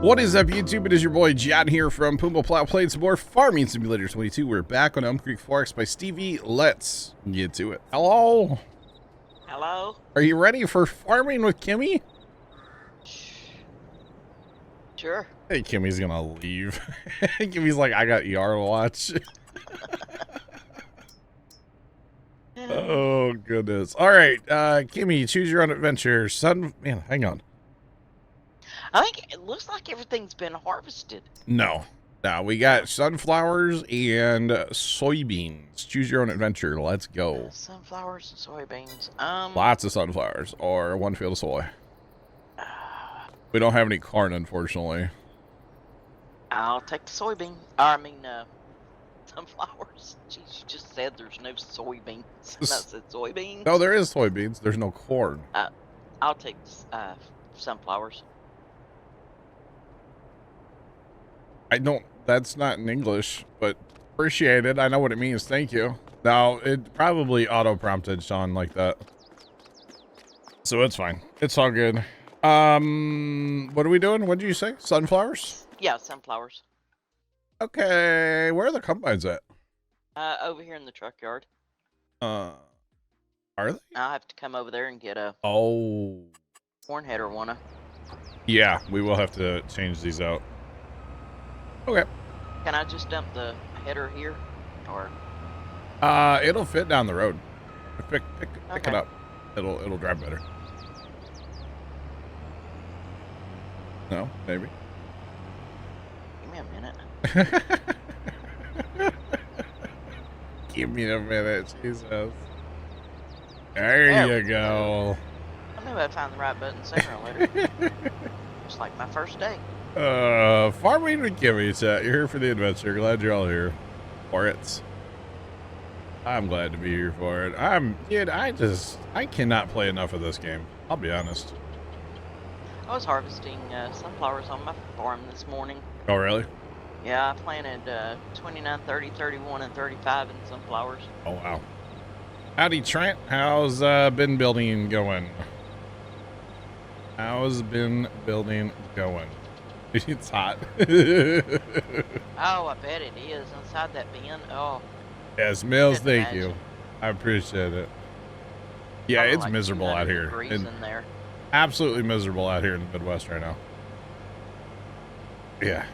What is up, YouTube? It is your boy John here from Puma Plow, playing some more Farming Simulator 22. We're back on Elm Creek Forest by Stevie. Let's get to it. Hello? Hello? Are you ready for farming with Kimmy? Sure. Hey, Kimmy's gonna leave. Kimmy's like, I got ER to watch. Oh, goodness. All right, Kimmy, choose your own adventure. Man, hang on. I think it looks like everything's been harvested. No, we got sunflowers and soybeans. Choose your own adventure. Let's go. Sunflowers and soybeans. Lots of sunflowers or one field of soy. We don't have any corn, unfortunately. I'll take the soybean. Sunflowers. Jeez, you just said there's no soybeans. And I said soybeans. No, there is soybeans. There's no corn. I'll take sunflowers. That's not in English, but appreciate it. I know what it means. Thank you. Now, it probably auto-prompted Sean like that. So it's fine. It's all good. What are we doing? What did you say? Sunflowers? Yeah, sunflowers. Okay. Where are the combines at? Over here in the truck yard. Are they? I'll have to come over there and get a corn header one. Yeah, we will have to change these out. Okay. Can I just dump the header here, or? It'll fit down the road. Pick it up. It'll drive better. No, maybe. Give me a minute. Give me a minute, Jesus. There you go. I knew I'd find the right button sooner or later. It's like my first day. Farming with Kimmy, chat. You're here for the adventure. Glad you're all here for it. I'm glad to be here for it. I cannot play enough of this game. I'll be honest. I was harvesting sunflowers on my farm this morning. Oh, really? Yeah, I planted 29, 30, 31, and 35 in sunflowers. Oh, wow. Howdy, Trent. How's bin building going? How's bin building going? It's hot. Oh, I bet it is. Inside that bin. Oh. Yes, Mills, thank you. I appreciate it. Yeah, it's like miserable out here. In there. Absolutely miserable out here in the Midwest right now. Yeah.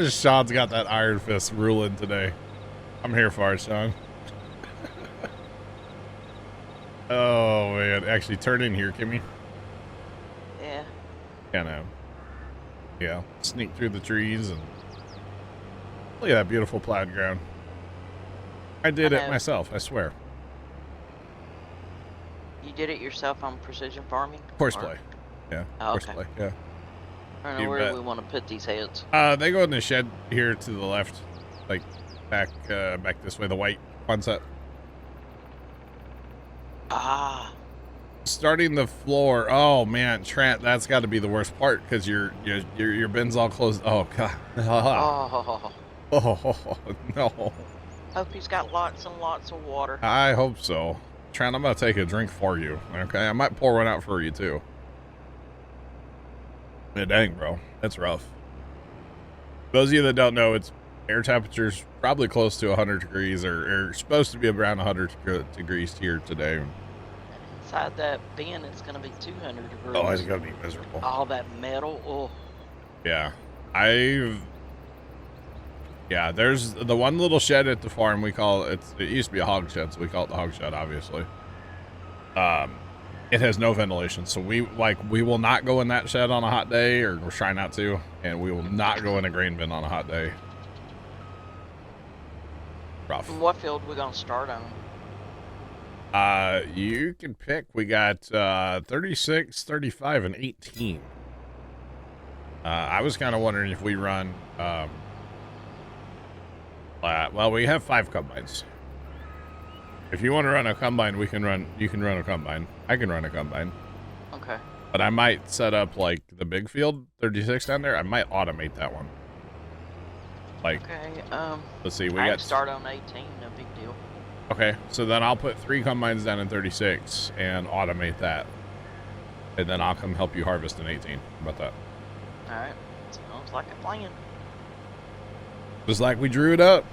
Sean's got that iron fist ruling today. I'm here for it, Sean. Oh, man. Actually, turn in here, Kimmy. Yeah. Kind of. Yeah. Sneak through the trees and look at that beautiful plowed ground. I did it myself, I swear. You did it yourself on precision farming? Horseplay. Yeah. Oh, horseplay. Yeah. I don't know where we want to put these heads. They go in the shed here to the left, like back this way. The white one set. Ah. Starting the floor. Oh man, Trent, that's got to be the worst part because your bin's all closed. Oh god. Oh no. Hope he's got lots and lots of water. I hope so. Trent, I'm gonna take a drink for you. Okay, I might pour one out for you too. Yeah, dang, bro, that's rough. Those of you that don't know, it's air temperature's probably close to 100 degrees, or supposed to be around 100 degrees here today. Inside that bin, it's going to be 200 degrees. Oh, it's going to be miserable. All that metal. Oh. Yeah. Yeah, there's the one little shed at the farm. We call it, it used to be a hog shed, so we call it the hog shed, obviously. It has no ventilation, so we will not go in that shed on a hot day, or we're trying not to, and we will not go in a grain bin on a hot day. Rough. What field we going to start on? You can pick. We got 36, 35, and 18. I was kind of wondering if we run well, we have 5 combines. If you want to run a combine, you can run a combine. I can run a combine. Okay. But I might set up like the big field 36 down there. I might automate that one. Like, okay, let's see, we I got start on 18, no big deal. Okay, so then I'll put 3 combines down in 36 and automate that. And then I'll come help you harvest in 18. How about that? Alright. Sounds like a plan. Just like we drew it up.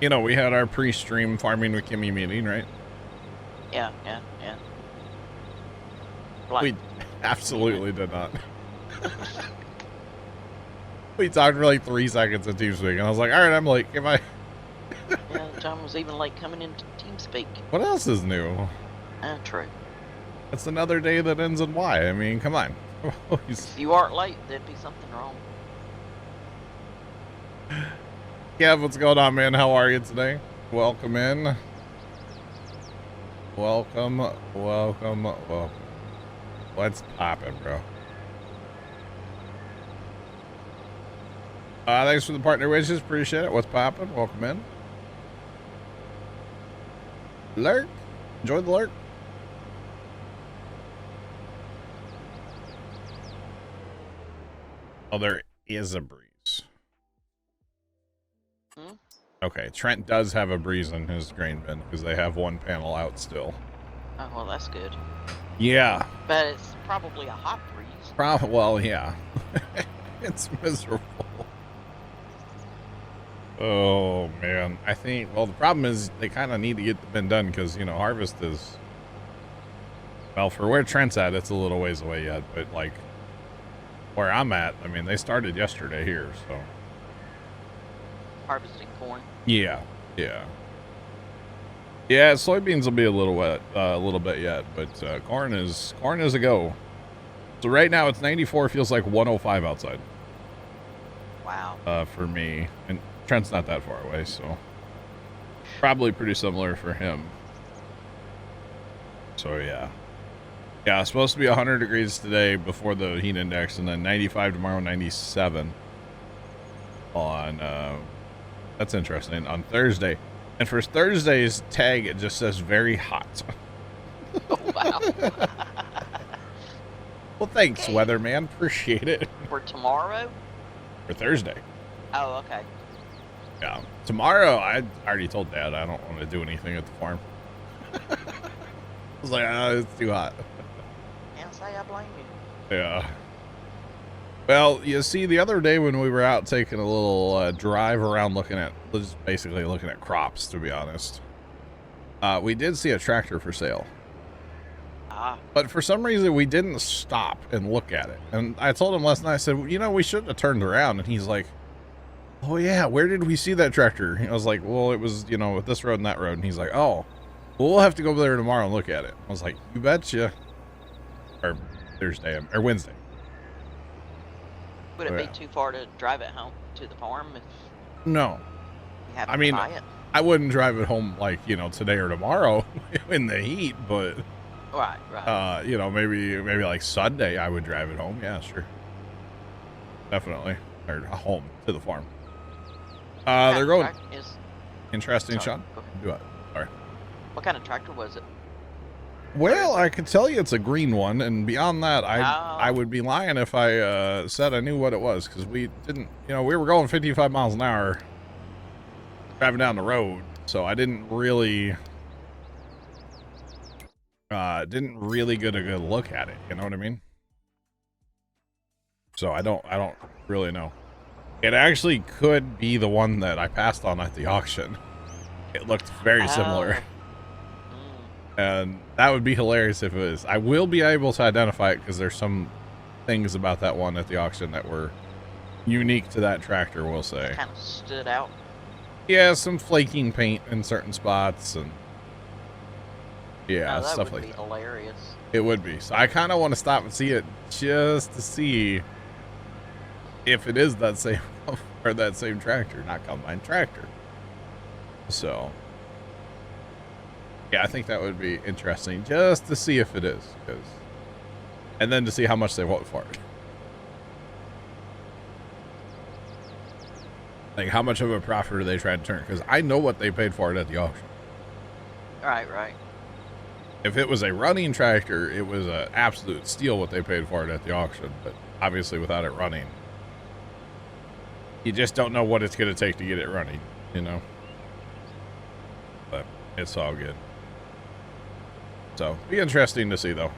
You know, we had our pre-stream Farming with Kimmy meeting, right? Yeah. Like, We absolutely did not. We talked for like 3 seconds in TeamSpeak, and I was like, all right, I'm like, if I... yeah, John was even late coming into TeamSpeak. What else is new? True. It's another day that ends in Y. I mean, come on. If you aren't late, there'd be something wrong. Kev, what's going on, man? How are you today? Welcome in. Welcome. What's poppin', bro? Thanks for the partner wishes. Appreciate it. What's poppin'? Welcome in. Lurk. Enjoy the lurk. Oh, there is a breeze. Okay, Trent does have a breeze in his grain bin because they have one panel out still. Oh, well, that's good. Yeah. But it's probably a hot breeze. Well, yeah. It's miserable. Oh, man. I think, well, the problem is they kind of need to get the bin done because, you know, harvest is, well, for where Trent's at, it's a little ways away yet, but, like, where I'm at, I mean, they started yesterday here, so. Harvesting corn. Yeah. Yeah, soybeans will be a little wet, a little bit yet, but corn is a go. So right now it's 94, feels like 105 outside. Wow. For me, and Trent's not that far away, so probably pretty similar for him. So yeah, it's supposed to be 100 degrees today before the heat index, and then 95 tomorrow, 97 on. That's interesting on Thursday. And for Thursday's tag, it just says very hot. Oh, wow. Well, thanks, Okay. weatherman. Appreciate it. For tomorrow? For Thursday. Oh, okay. Yeah. Tomorrow, I already told Dad I don't want to do anything at the farm. I was like, it's too hot. Can't say I blame you. Yeah. Well, you see, the other day when we were out taking a little drive around just basically looking at crops, to be honest, we did see a tractor for sale. But for some reason, we didn't stop and look at it. And I told him last night, I said, well, you know, we shouldn't have turned around. And he's like, oh, yeah, where did we see that tractor? And I was like, well, it was, you know, this road and that road. And he's like, oh, well, we'll have to go over there tomorrow and look at it. I was like, you betcha. Or Thursday, or Wednesday. Would it be too far to drive it home to the farm if No. you have I to mean, buy it? I wouldn't drive it home like, you know, today or tomorrow in the heat, but Right. you know, maybe like Sunday I would drive it home. Yeah, sure. Definitely. Or home to the farm. They're going interesting, Sorry, Sean. go ahead. Do it. Sorry. What kind of tractor was it? Well, I could tell you it's a green one, and beyond that, I would be lying if I said I knew what it was, because we didn't, you know, we were going 55 miles an hour driving down the road, so I didn't really get a good look at it, you know what I mean? So I don't really know. It actually could be the one that I passed on at the auction. It looked very similar. And that would be hilarious if it was. I will be able to identify it because there's some things about that one at the auction that were unique to that tractor, we'll say. Kind of stood out. Yeah, some flaking paint in certain spots, and yeah, stuff like that. That would be hilarious. It would be. So I kind of want to stop and see it just to see if it is that same or that same tractor, not combine tractor. So yeah, I think that would be interesting just to see if it is, and then to see how much they want for it. Like, how much of a profit are they trying to turn? Because I know what they paid for it at the auction. Right. If it was a running tractor, it was an absolute steal what they paid for it at the auction. But obviously, without it running, you just don't know what it's going to take to get it running, you know? but it's all good. So, be interesting to see, though.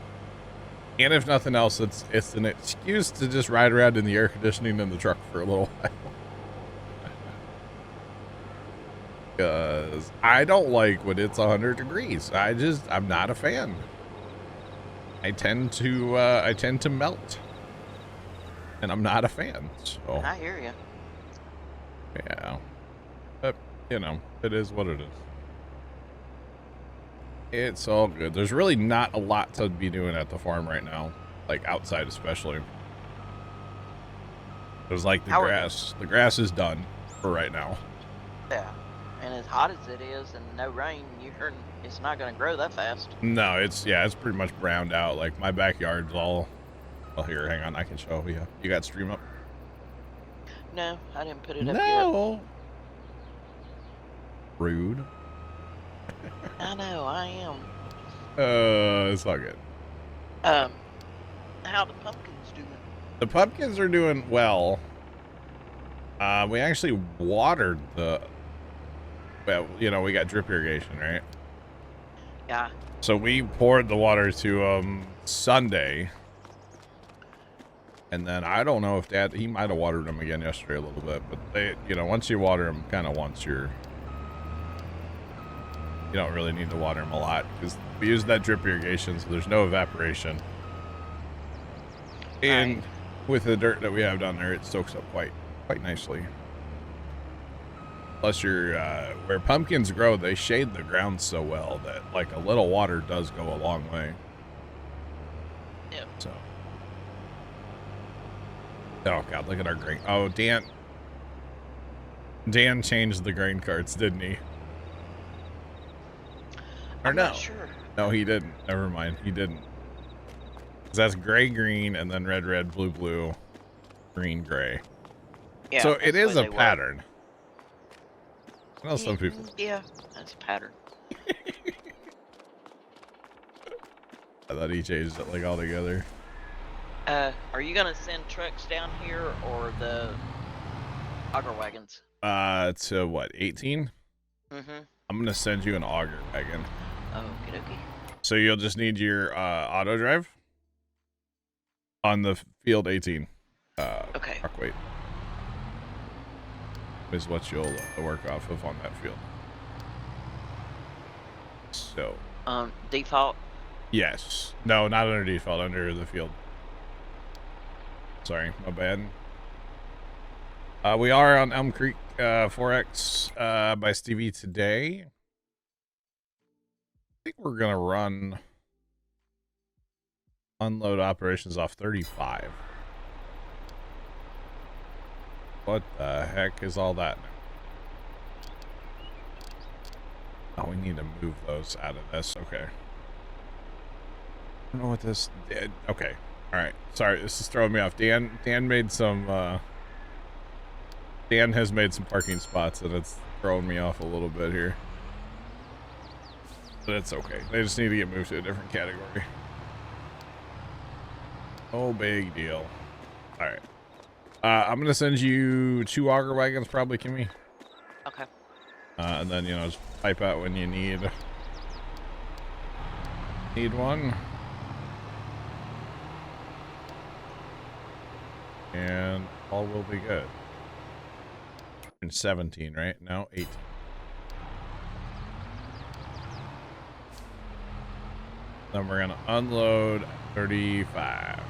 And if nothing else, it's an excuse to just ride around in the air conditioning in the truck for a little while. Because I don't like when it's 100 degrees. I'm not a fan. I tend to melt. And I'm not a fan, so. I hear you. Yeah. But, you know, it is what it is. It's all good. There's really not a lot to be doing at the farm right now. Like, outside especially. There's like the grass. The grass is done for right now. Yeah. And as hot as it is and no rain, it's not going to grow that fast. No, it's pretty much browned out. Like, my backyard's all... Well, here, hang on. I can show you. You got stream up? No, I didn't put it up yet. No! Rude. I know, I am. It's all good. How the pumpkins doing? The pumpkins are doing well. We actually watered the... Well, you know, we got drip irrigation, right? Yeah. So we poured the water to Sunday. And then I don't know if he might have watered them again yesterday a little bit, but they, you know, once you water them kind of once, you don't really need to water them a lot because we use that drip irrigation, so there's no evaporation. And Right. with the dirt that we have down there, it soaks up quite nicely. Plus, where pumpkins grow, they shade the ground so well that like a little water does go a long way. Yep. So. Oh God, look at our grain. Oh, Dan changed the grain carts, didn't he? Or I'm no? not sure. No, he didn't. Never mind, he didn't. 'Cause that's gray, green, and then red, red, blue, blue, green, gray. Yeah. So it is that's the a way they work. pattern. I know some people. Yeah, that's a pattern. I thought he changed it like all together. Are you gonna send trucks down here or the auger wagons? To what, 18? Mm-hmm. I'm gonna send you an auger wagon. Oh, okay. So you'll just need your auto drive on the field 18. Okay. Truck weight is what you'll work off of on that field. So. Default. Yes. No, not under default. Under the field. Sorry, my bad. We are on Elm Creek 4X by Stevie today. I think we're gonna run unload operations off 35. What the heck is all that now? Oh, we need to move those out of this. Okay. I don't know what this did. Okay. All right. Sorry, this is throwing me off. Dan made some Dan has made some parking spots and it's throwing me off a little bit here. But it's okay. They just need to get moved to a different category. No big deal. All right. I'm going to send you 2 auger wagons probably, Kimmy. Okay. And then, you know, just pipe out when you need one. And all will be good. In 17, right? No, 18. Then we're gonna unload 35.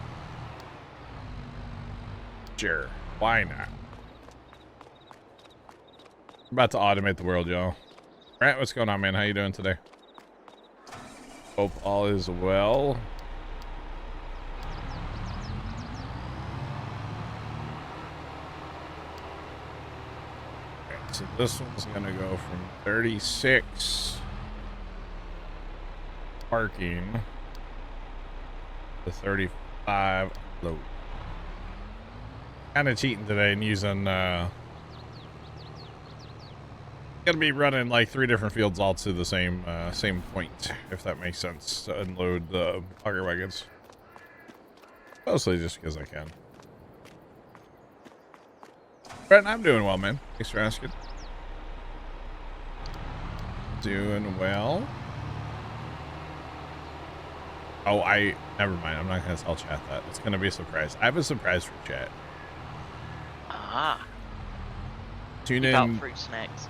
Sure, why not? We're about to automate the world, y'all. Brent, what's going on, man? How you doing today? Hope all is well. Okay, so this one's gonna go from 36 parking to 35 load. Kind of cheating today and using gonna be running like 3 different fields all to the same point, if that makes sense, to unload the auger wagons. Mostly just because I can. Brent, I'm doing well, man. Thanks for asking. Doing well. Oh, never mind. I'm not going to tell chat that. It's going to be a surprise. I have a surprise for chat. Ah. Tune Keep out in. fruit snacks.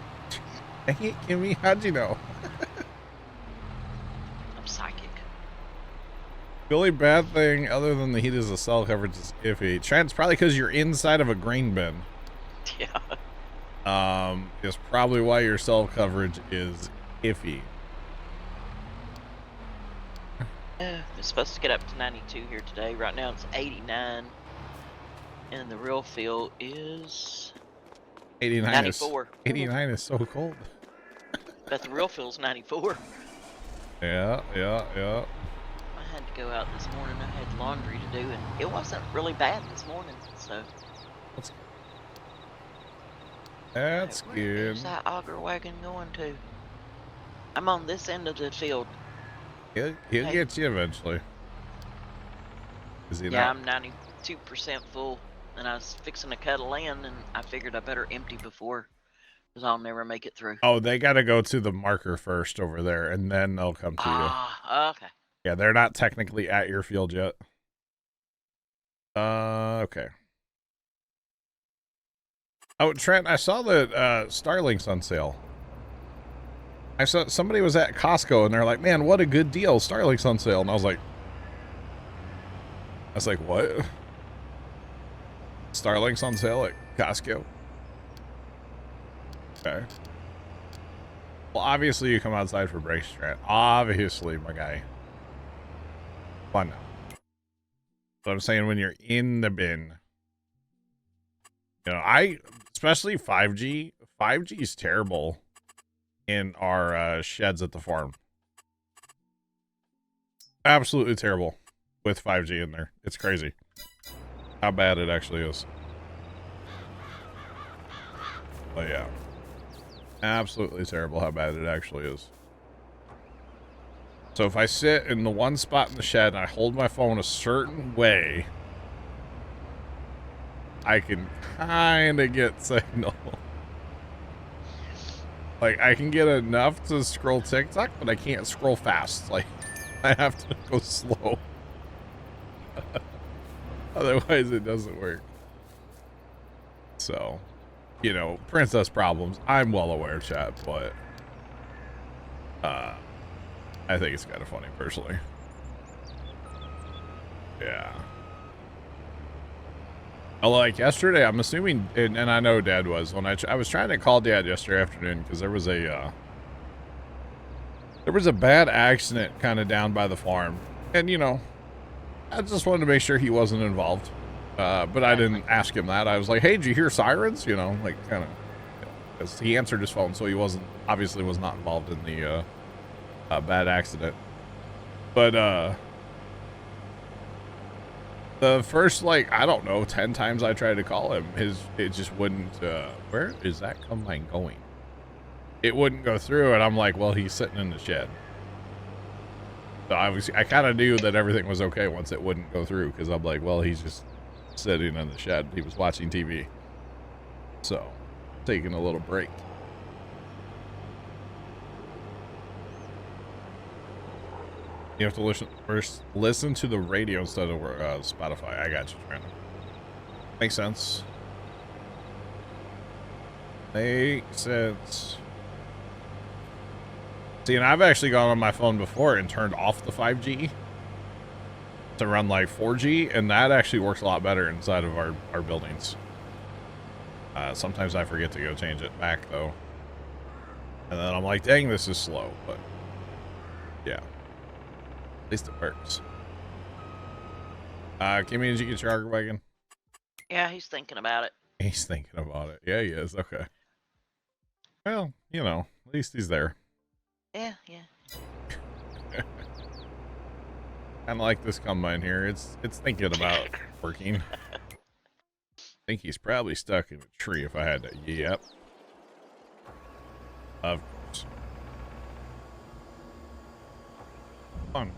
Dang it, Kimmy. How'd you know? I'm psychic. The only bad thing other than the heat is the cell coverage is iffy. Trent, it's probably because you're inside of a grain bin. Yeah. Is probably why your cell coverage is iffy. It's supposed to get up to 92 here today. Right now it's 89. And the real feel is 89 94. 89 is so cold. But the real feel's 94. Yeah. I had to go out this morning. I had laundry to do, and it wasn't really bad this morning. So that's where good. is that auger wagon going to? I'm on this end of the field. He'll get you eventually. Is he Yeah, not? I'm 92% full, and I was fixing to cut a land, and I figured I better empty before, because I'll never make it through. Oh, they got to go to the marker first over there, and then they'll come to you. Ah, okay. Yeah, they're not technically at your field yet. Okay. Oh, Trent, I saw that Starlink's on sale. I saw somebody was at Costco and they're like, "Man, what a good deal! Starlink's on sale." And I was like, "What? Starlink's on sale at Costco?" Okay. Well, obviously you come outside for breaks, Trent. Obviously, my guy. Fun now. But I'm saying when you're in the bin, you know, especially 5G. 5G is terrible in our sheds at the farm. Absolutely terrible with 5G in there. It's crazy how bad it actually is. But yeah, absolutely terrible how bad it actually is. So if I sit in the one spot in the shed and I hold my phone a certain way, I can kind of get signal. Like, I can get enough to scroll TikTok, but I can't scroll fast. Like, I have to go slow. Otherwise, it doesn't work. So, you know, princess problems. I'm well aware, chat, but I think it's kind of funny, personally. Yeah. Like yesterday, I'm assuming, and I know Dad was, when I was trying to call Dad yesterday afternoon because there was a bad accident kind of down by the farm, and you know, I just wanted to make sure he wasn't involved, but I didn't ask him that. I was like, "Hey, did you hear sirens?" You know, like kind of, because he answered his phone, so he was not involved in the bad accident, but the first, like, I don't know, 10 times I tried to call him, it just wouldn't, where is that combine going? It wouldn't go through, and I'm like, well, he's sitting in the shed. So I kind of knew that everything was okay once it wouldn't go through, because I'm like, well, he's just sitting in the shed. He was watching TV. So, taking a little break. You have to listen to the radio instead of Spotify. I got you, Brandon. Makes sense. Makes sense. See, and I've actually gone on my phone before and turned off the 5G to run like 4G, and that actually works a lot better inside of our buildings. Sometimes I forget to go change it back, though. And then I'm like, dang, this is slow, but yeah. At least it works. Kimmy, did you get your auger wagon? Yeah, he's thinking about it. He's thinking about it. Yeah, he is. Okay. Well, you know, at least he's there. Yeah. Kind of like this combine here. It's thinking about working. I think he's probably stuck in a tree if I had to. Yep. Of course. Come on.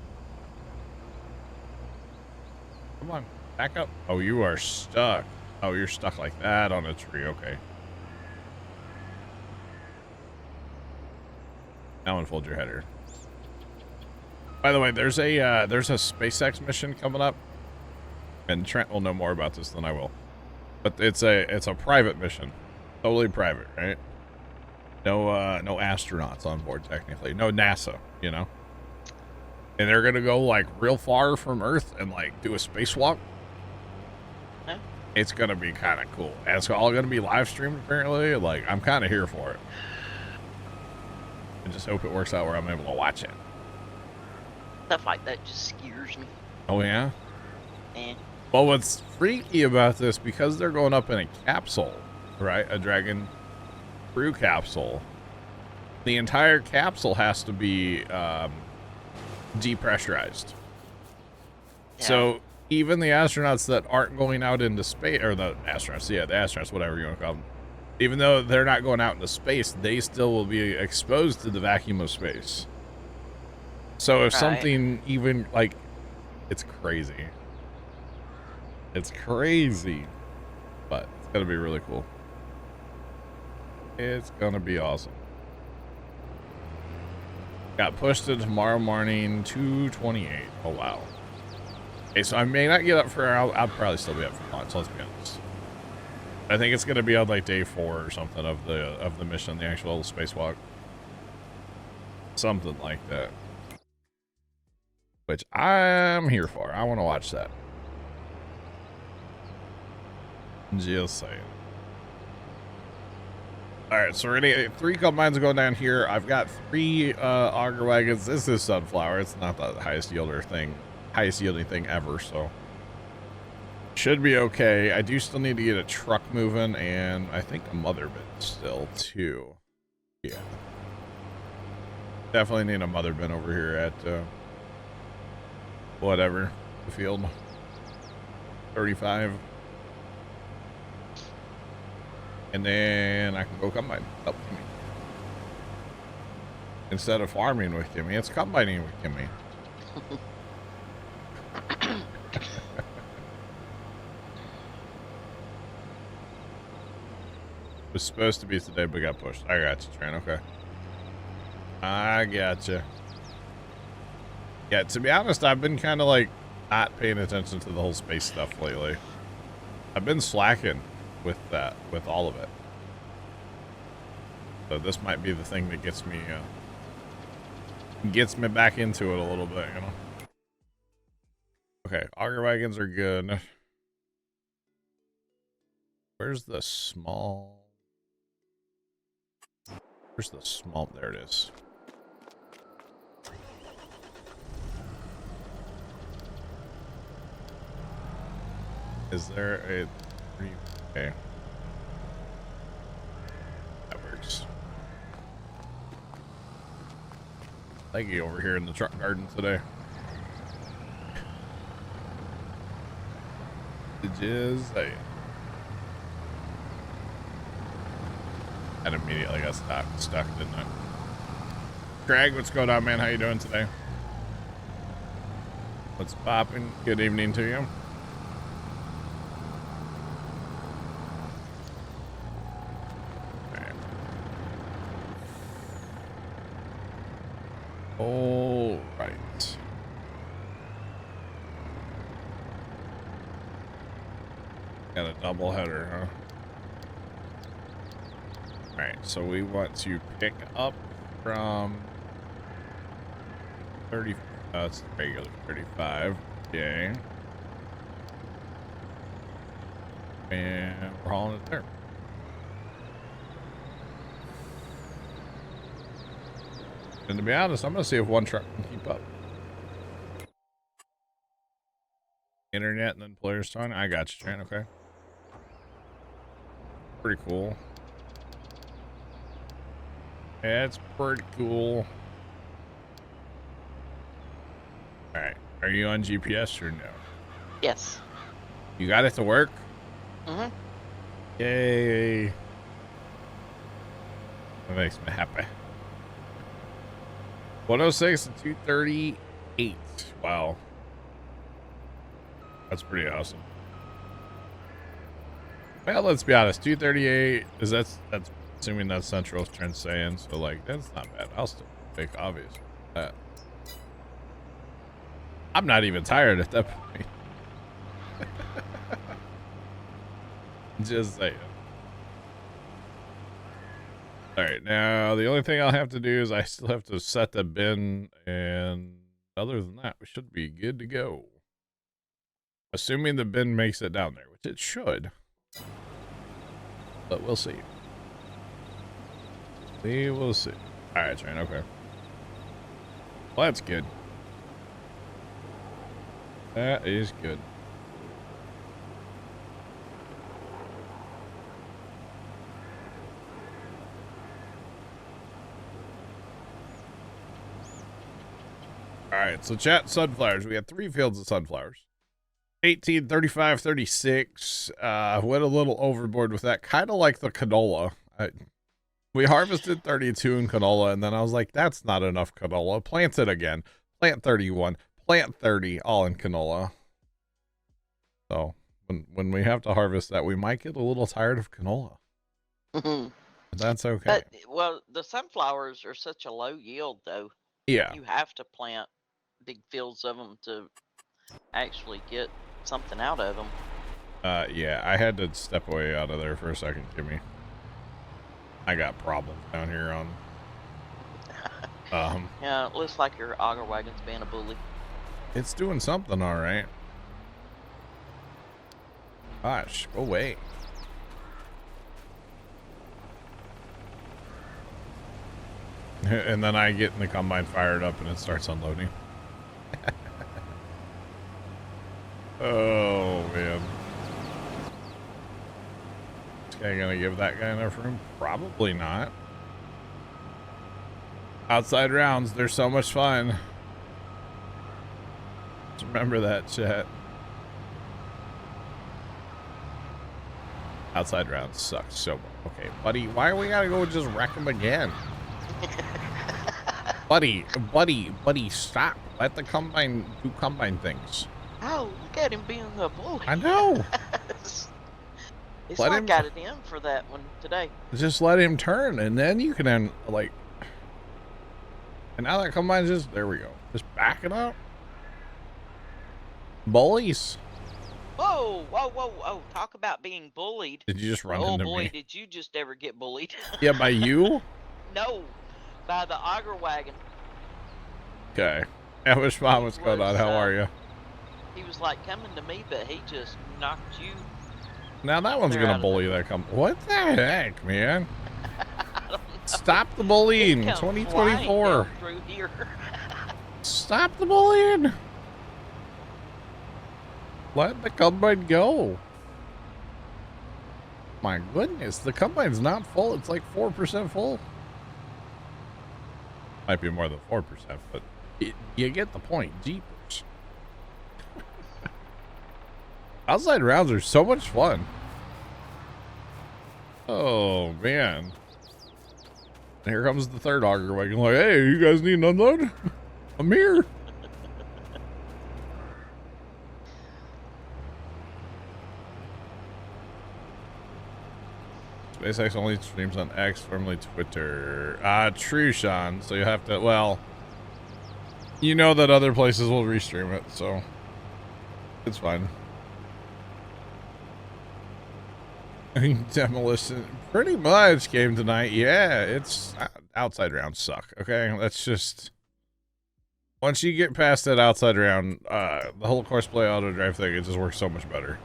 Come on. Back up. Oh, you are stuck. Oh, you're stuck like that on a tree. Okay. Now unfold your header. By the way, there's a SpaceX mission coming up, and Trent will know more about this than I will. But it's a private mission, totally private, right? No no astronauts on board technically, no NASA, you know. And they're gonna go like real far from Earth and like do a spacewalk. Huh? It's gonna be kind of cool. And it's all gonna be live streamed apparently. Like I'm kind of here for it. I just hope it works out where I'm able to watch it. Stuff like that just scares me. Oh yeah. Eh. Well, what's freaky about this, because they're going up in a capsule, right? A Dragon Crew capsule. The entire capsule has to be depressurized. Yeah. So even the astronauts that aren't going out into space, or the astronauts, whatever you want to call them, even though they're not going out into space, they still will be exposed to the vacuum of space. So if something even like, it's crazy. It's crazy, but it's gonna be really cool. It's gonna be awesome. Got pushed to tomorrow morning, 2:28. Oh wow. Okay, so I may not get up for. I'll probably still be up for lunch. Let's be honest. I think it's gonna be on like day 4 or something of the mission, the actual spacewalk, something like that. Which I'm here for. I want to watch that. Just saying. Alright, so we're gonna get 3 combines going down here. I've got 3 auger wagons. This is sunflower. It's not the highest yielding thing ever, so should be okay. I do still need to get a truck moving, and I think a mother bin still too. Yeah. Definitely need a mother bin over here at whatever, the field. 35. And then I can go combine. Oh, Kimmy. Instead of farming with Kimmy, it's combining with Kimmy. It was supposed to be today, but got pushed. I got you, Tran. Okay. I gotcha. Yeah, to be honest, I've been kind of like not paying attention to the whole space stuff lately. I've been slacking with that, with all of it. So this might be the thing that gets me back into it a little bit, you know. Okay, auger wagons are good. Where's the small? Where's the small? There it is. Is there a okay? That works. Thank you over here in the truck garden today. Just say. And immediately got stuck, didn't I? Craig, what's going on, man? How you doing today? What's popping? Good evening to you. All right. Got a double header, huh? All right, so we want to pick up from 30. It's regular 35. Okay. And we're hauling it there. And to be honest, I'm going to see if one truck can keep up. Internet and then players time. I got you, Tran. Okay. Pretty cool. Yeah, it's pretty cool. Alright. Are you on GPS or no? Yes. You got it to work? Mm-hmm. Yay. That makes me happy. 106 and 238. Wow. That's pretty awesome. Well, let's be honest. 238 is that's assuming that's central trend saying, so like that's not bad. I'll still Like, obvious. I'm not even tired at that point. Just saying. Alright, now the only thing I'll have to do is I still have to set the bin, and other than that, we should be good to go. Assuming the bin makes it down there, which it should. But we'll see. We will see. Alright, Train, okay. Well, that's good. That is good. Alright, so chat, sunflowers. We had 3 fields of sunflowers. 18, 35, 36. Went a little overboard with that. Kind of like the canola. We harvested 32 in canola, and then I was like, that's not enough canola. Plant it again. Plant 31. Plant 30, all in canola. So, when we have to harvest that, we might get a little tired of canola. But that's okay. But, well, the sunflowers are such a low yield, though. Yeah. You have to plant big fields of them to actually get something out of them. Yeah, I had to step away out of there for a second, Jimmy. I got problems down here on... Yeah, it looks like your auger wagon's being a bully. It's doing something, all right. Gosh, go away. And then I get in the combine fired up and it starts unloading. Oh, man. Is this guy gonna give that guy enough room? Probably not. Outside rounds, they're so much fun. Just remember that, chat. Outside rounds suck so much. Okay, buddy, why we gotta go just wreck him again? buddy, stop. Let the combine do combine things. Oh, look at him being a bully. I know. He's Let not him- got it in for that one today. Just let him turn, and then you can end, like... And now that combine's just... There we go. Just back it up. Bullies. Whoa, whoa, whoa, whoa. Talk about being bullied. Did you just run Oh into boy, me? did you just ever get bullied? Yeah, by you? No, by the auger wagon. Okay. Yeah, what's fine? What's going on? How are you? He was like coming to me, but he just knocked you. Now that one's They're out gonna of bully that What the heck, man? Stop the bullying, He come 2024. flying down through here. Stop the bullying. Let the combine go. My goodness, the combine's not full. It's like 4% full. Might be more than 4%, but you get the point. Jeepers. Outside rounds are so much fun. Oh, man. And here comes the third auger wagon. Like, hey, you guys need an unload? I'm here. SpaceX only streams on X, formerly Twitter. True, Sean. So you have to, well, you know that other places will restream it, so it's fine. Demolition pretty much came tonight. Yeah, it's outside rounds suck. Okay, that's just once you get past that outside round, the whole courseplay auto drive thing, it just works so much better.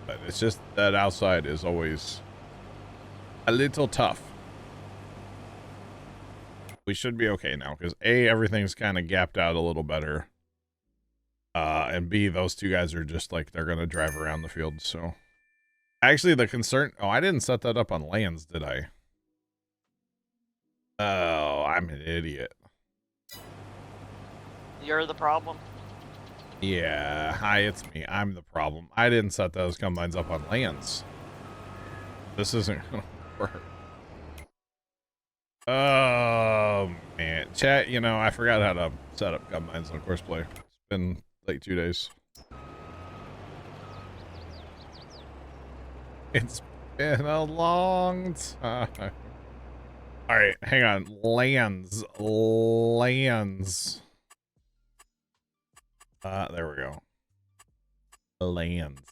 But it's just that outside is always a little tough. We should be okay now because A, everything's kind of gapped out a little better, and B, those two guys are just like they're gonna drive around the field. So. Actually, the concern... Oh, I didn't set that up on lands, did I? Oh, I'm an idiot. You're the problem? Yeah, hi, it's me. I'm the problem. I didn't set those combines up on lands. This isn't gonna work. Oh, man. Chat, you know, I forgot how to set up combines on courseplay. It's been like 2 days. It's been a long time. All right, hang on. Lands. There we go. Lands.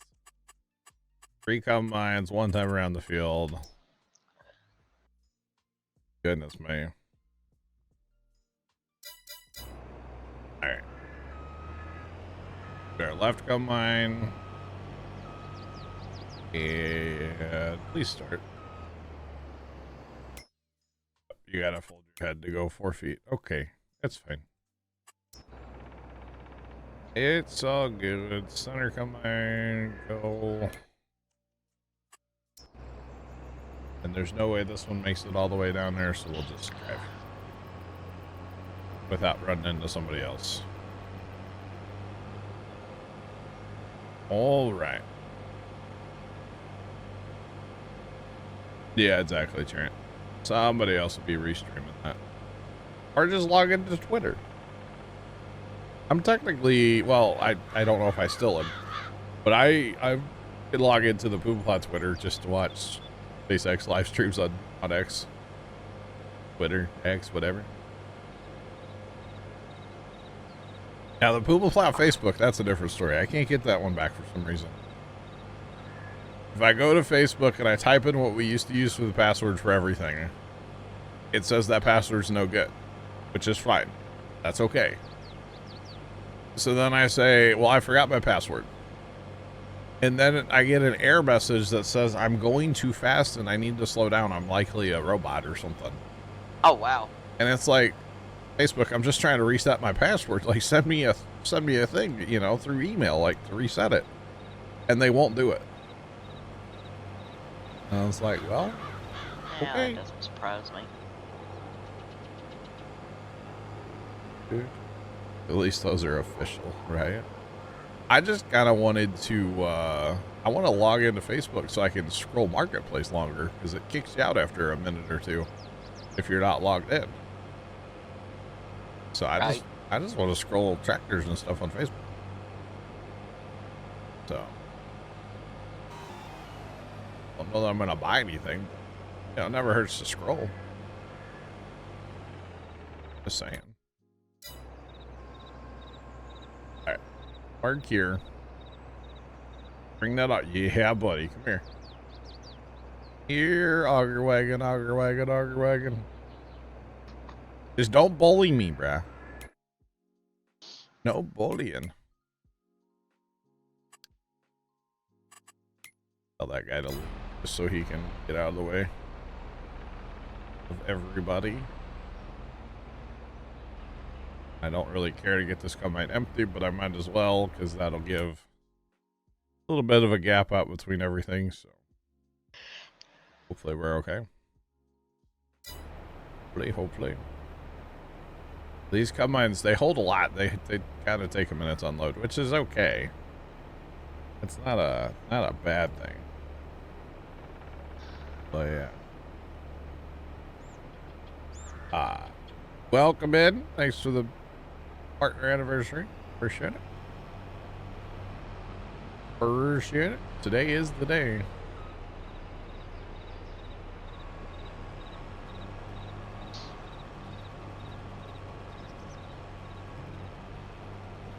3 combines, 1 time around the field. Goodness me. All right. Our left combine. And please start. You gotta fold your head to go 4 feet. Okay, that's fine. It's all good. Center combine, go. And there's no way this one makes it all the way down there, so we'll just drive without running into somebody else. All right. Yeah, exactly, Trent. Somebody else will be restreaming that. Or just log into Twitter. I'm technically, well, I don't know if I still am, but I could log into the Puma Twitter just to watch SpaceX live streams on X, Twitter, X, whatever. Now the Puma Plow Facebook, that's a different story. I can't get that one back for some reason. If I go to Facebook and I type in what we used to use for the password for everything, it says that password's no good, which is fine. That's okay. So then I say, well, I forgot my password. And then I get an error message that says I'm going too fast and I need to slow down. I'm likely a robot or something. Oh, wow. And it's like, Facebook, I'm just trying to reset my password. Like, send me a thing, you know, through email, like, to reset it. And they won't do it. And I was like, well, yeah, okay. That doesn't surprise me. Dude. At least those are official, right? I just kind of wanted to, I want to log into Facebook so I can scroll Marketplace longer, because it kicks you out after a minute or two if you're not logged in. So I just want to scroll tractors and stuff on Facebook. So I don't know that I'm going to buy anything. You know, it never hurts to scroll. Just saying. All right. Mark here. Bring that up. Yeah, buddy. Come here. Here, auger wagon, auger wagon, auger wagon. Just don't bully me, bruh. No bullying. Tell that guy to leave just so he can get out of the way of everybody. I don't really care to get this combine empty, but I might as well, because that'll give a little bit of a gap out between everything, so hopefully we're okay. Hopefully. These combines, they hold a lot. They kind of take a minute to unload, which is okay. It's not a bad thing. But yeah. Welcome in. Thanks for the partner anniversary. Appreciate it. Appreciate it. Today is the day.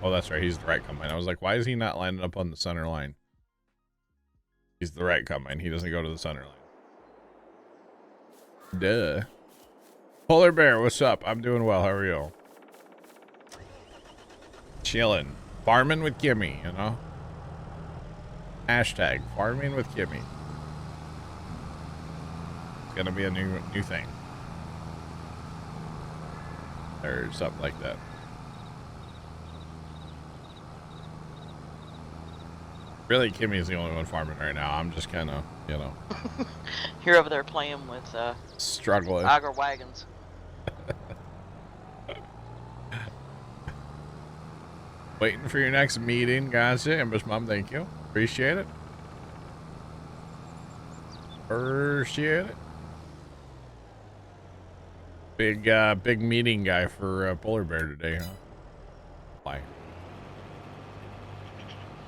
Oh, that's right. He's the right combine. I was like, why is he not lining up on the center line? He's the right combine. He doesn't go to the center line. Duh. Polar Bear, what's up? I'm doing well. How are you? Chilling. Farming with Kimmy, you know? Hashtag farming with Kimmy. It's gonna be a new thing. Or something like that. Really, Kimmy's the only one farming right now. I'm just kind of, you know. You're over there playing with struggling. auger wagons. Waiting for your next meeting. Gotcha. Ambush Mom, thank you. Appreciate it. Appreciate it. Big meeting guy for Polar Bear today, huh? Why?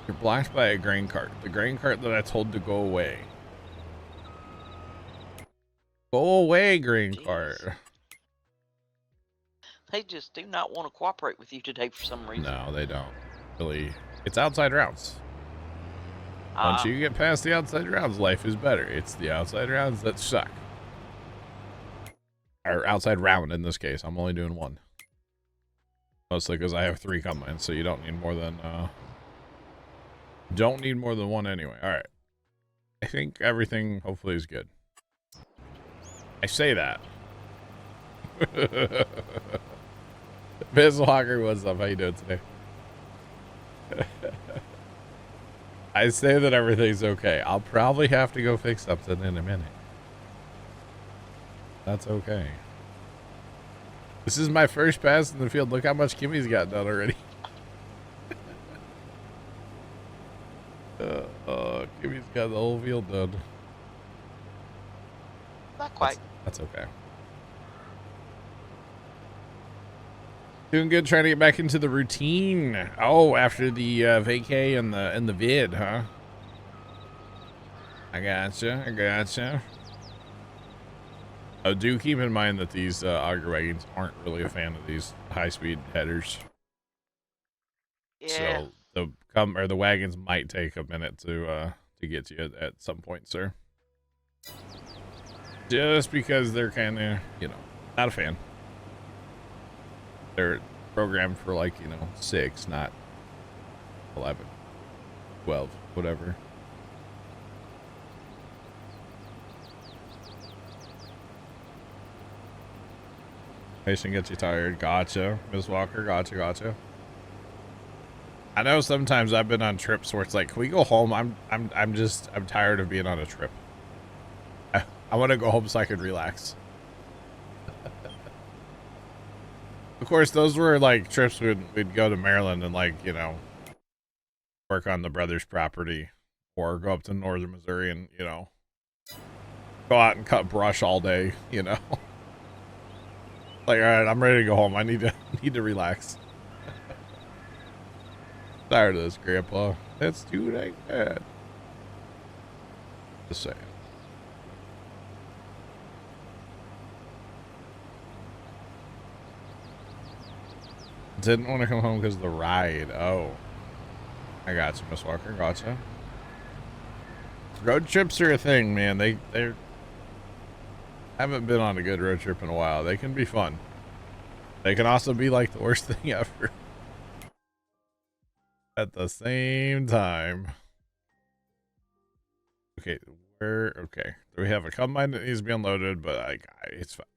You're blocked by a grain cart. The grain cart that I told to go away. Go away, green Jeez. card. They just do not want to cooperate with you today for some reason. No, they don't. Really. It's outside rounds. Once you get past the outside rounds, life is better. It's the outside rounds that suck. Or outside round in this case. I'm only doing one. Mostly because I have 3 combines, so you don't need more than one anyway. Alright. I think everything hopefully is good. I say that. Biz Walker, what's up? How you doing today? I say that everything's okay. I'll probably have to go fix something in a minute. That's okay. This is my first pass in the field. Look how much Kimmy's got done already. Kimmy's got the whole field done. Not quite. That's okay. Doing good, trying to get back into the routine. Oh, after the vacay and the vid, huh? I gotcha. Oh, do keep in mind that these auger wagons aren't really a fan of these high-speed headers. Yeah. So the wagons might take a minute to get to you at some point, sir. Just because they're kind of, not a fan. They're programmed for 6, not 11, 12, whatever. Patient gets you tired. Gotcha, Ms. Walker. Gotcha. I know sometimes I've been on trips where it's like, can we go home? I'm tired of being on a trip. I want to go home so I can relax. Of course, those were trips we'd go to Maryland and work on the brother's property, or go up to northern Missouri and go out and cut brush all day. All right, I'm ready to go home. I need to relax. Tired of this, Grandpa. Let's do it like that. Just saying. Didn't want to come home because of the ride. Oh. I got you, Miss Walker. Gotcha. Road trips are a thing, man. They're haven't been on a good road trip in a while. They can be fun. They can also be the worst thing ever. At the same time. Okay, okay. We have a combine that needs to be unloaded, but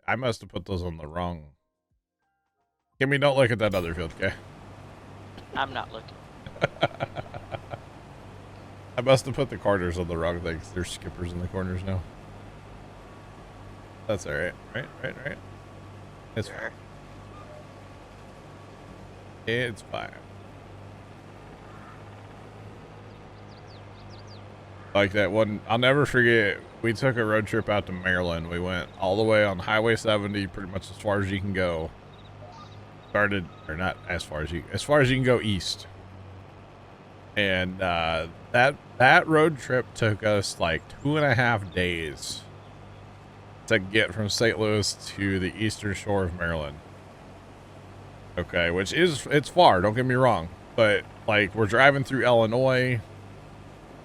I must have put those on the wrong. Kimmy, don't look at that other field, okay? I'm not looking. I must have put the corners on the wrong things. There's skippers in the corners now. That's alright. Right. It's fine. It's fine. Like that one, I'll never forget. We took a road trip out to Maryland. We went all the way on Highway 70, pretty much as far as you can go. Started, or not as far as you can go east. And that road trip took us 2.5 days to get from St. Louis to the eastern shore of Maryland. Okay, which it's far, don't get me wrong, but we're driving through Illinois,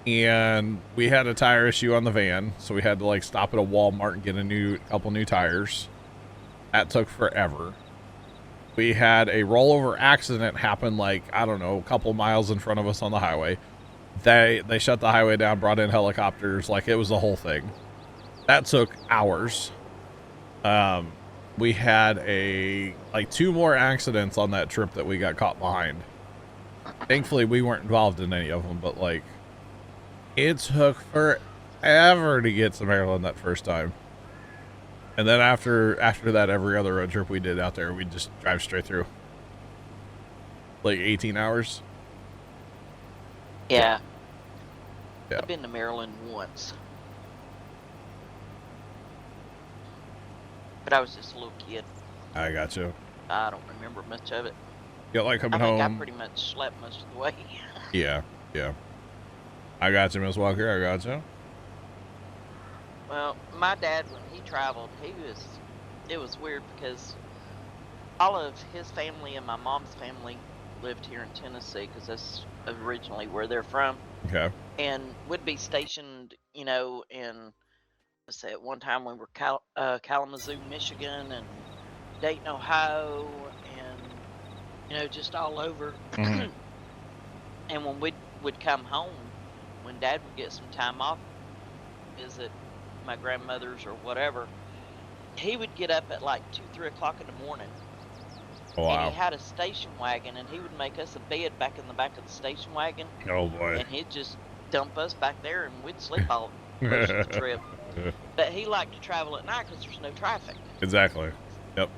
and we had a tire issue on the van, so we had to stop at a Walmart and get a couple new tires. That took forever. We had a rollover accident happen I don't know, a couple miles in front of us on the highway. They shut the highway down, brought in helicopters, it was the whole thing. That took hours. We had 2 more accidents on that trip that we got caught behind. Thankfully, we weren't involved in any of them, but it took forever to get to Maryland that first time. And then after that, every other road trip we did out there, we just drive straight through. 18 hours. Yeah. I've been to Maryland once. But I was just a little kid. I got you. I don't remember much of it. You coming home? I pretty much slept most of the way. Yeah. I got you, Miss Walker. I got you. Well, my dad, when he traveled, it was weird because all of his family and my mom's family lived here in Tennessee because that's originally where they're from. Okay. And would be stationed, you know, in, let's say at one time we were Kalamazoo, Michigan, and Dayton, Ohio, and, you know, just all over. Mhm. And when would come home, when Dad would get some time off, visit my grandmother's or whatever, he would get up at like 2, 3 o'clock in the morning. Oh, And he wow. had a station wagon, and he would make us a bed back in the back of the station wagon, Oh, boy. and he'd just dump us back there, and we'd sleep all most of the trip. But he liked to travel at night because there's no traffic. Exactly. Yep.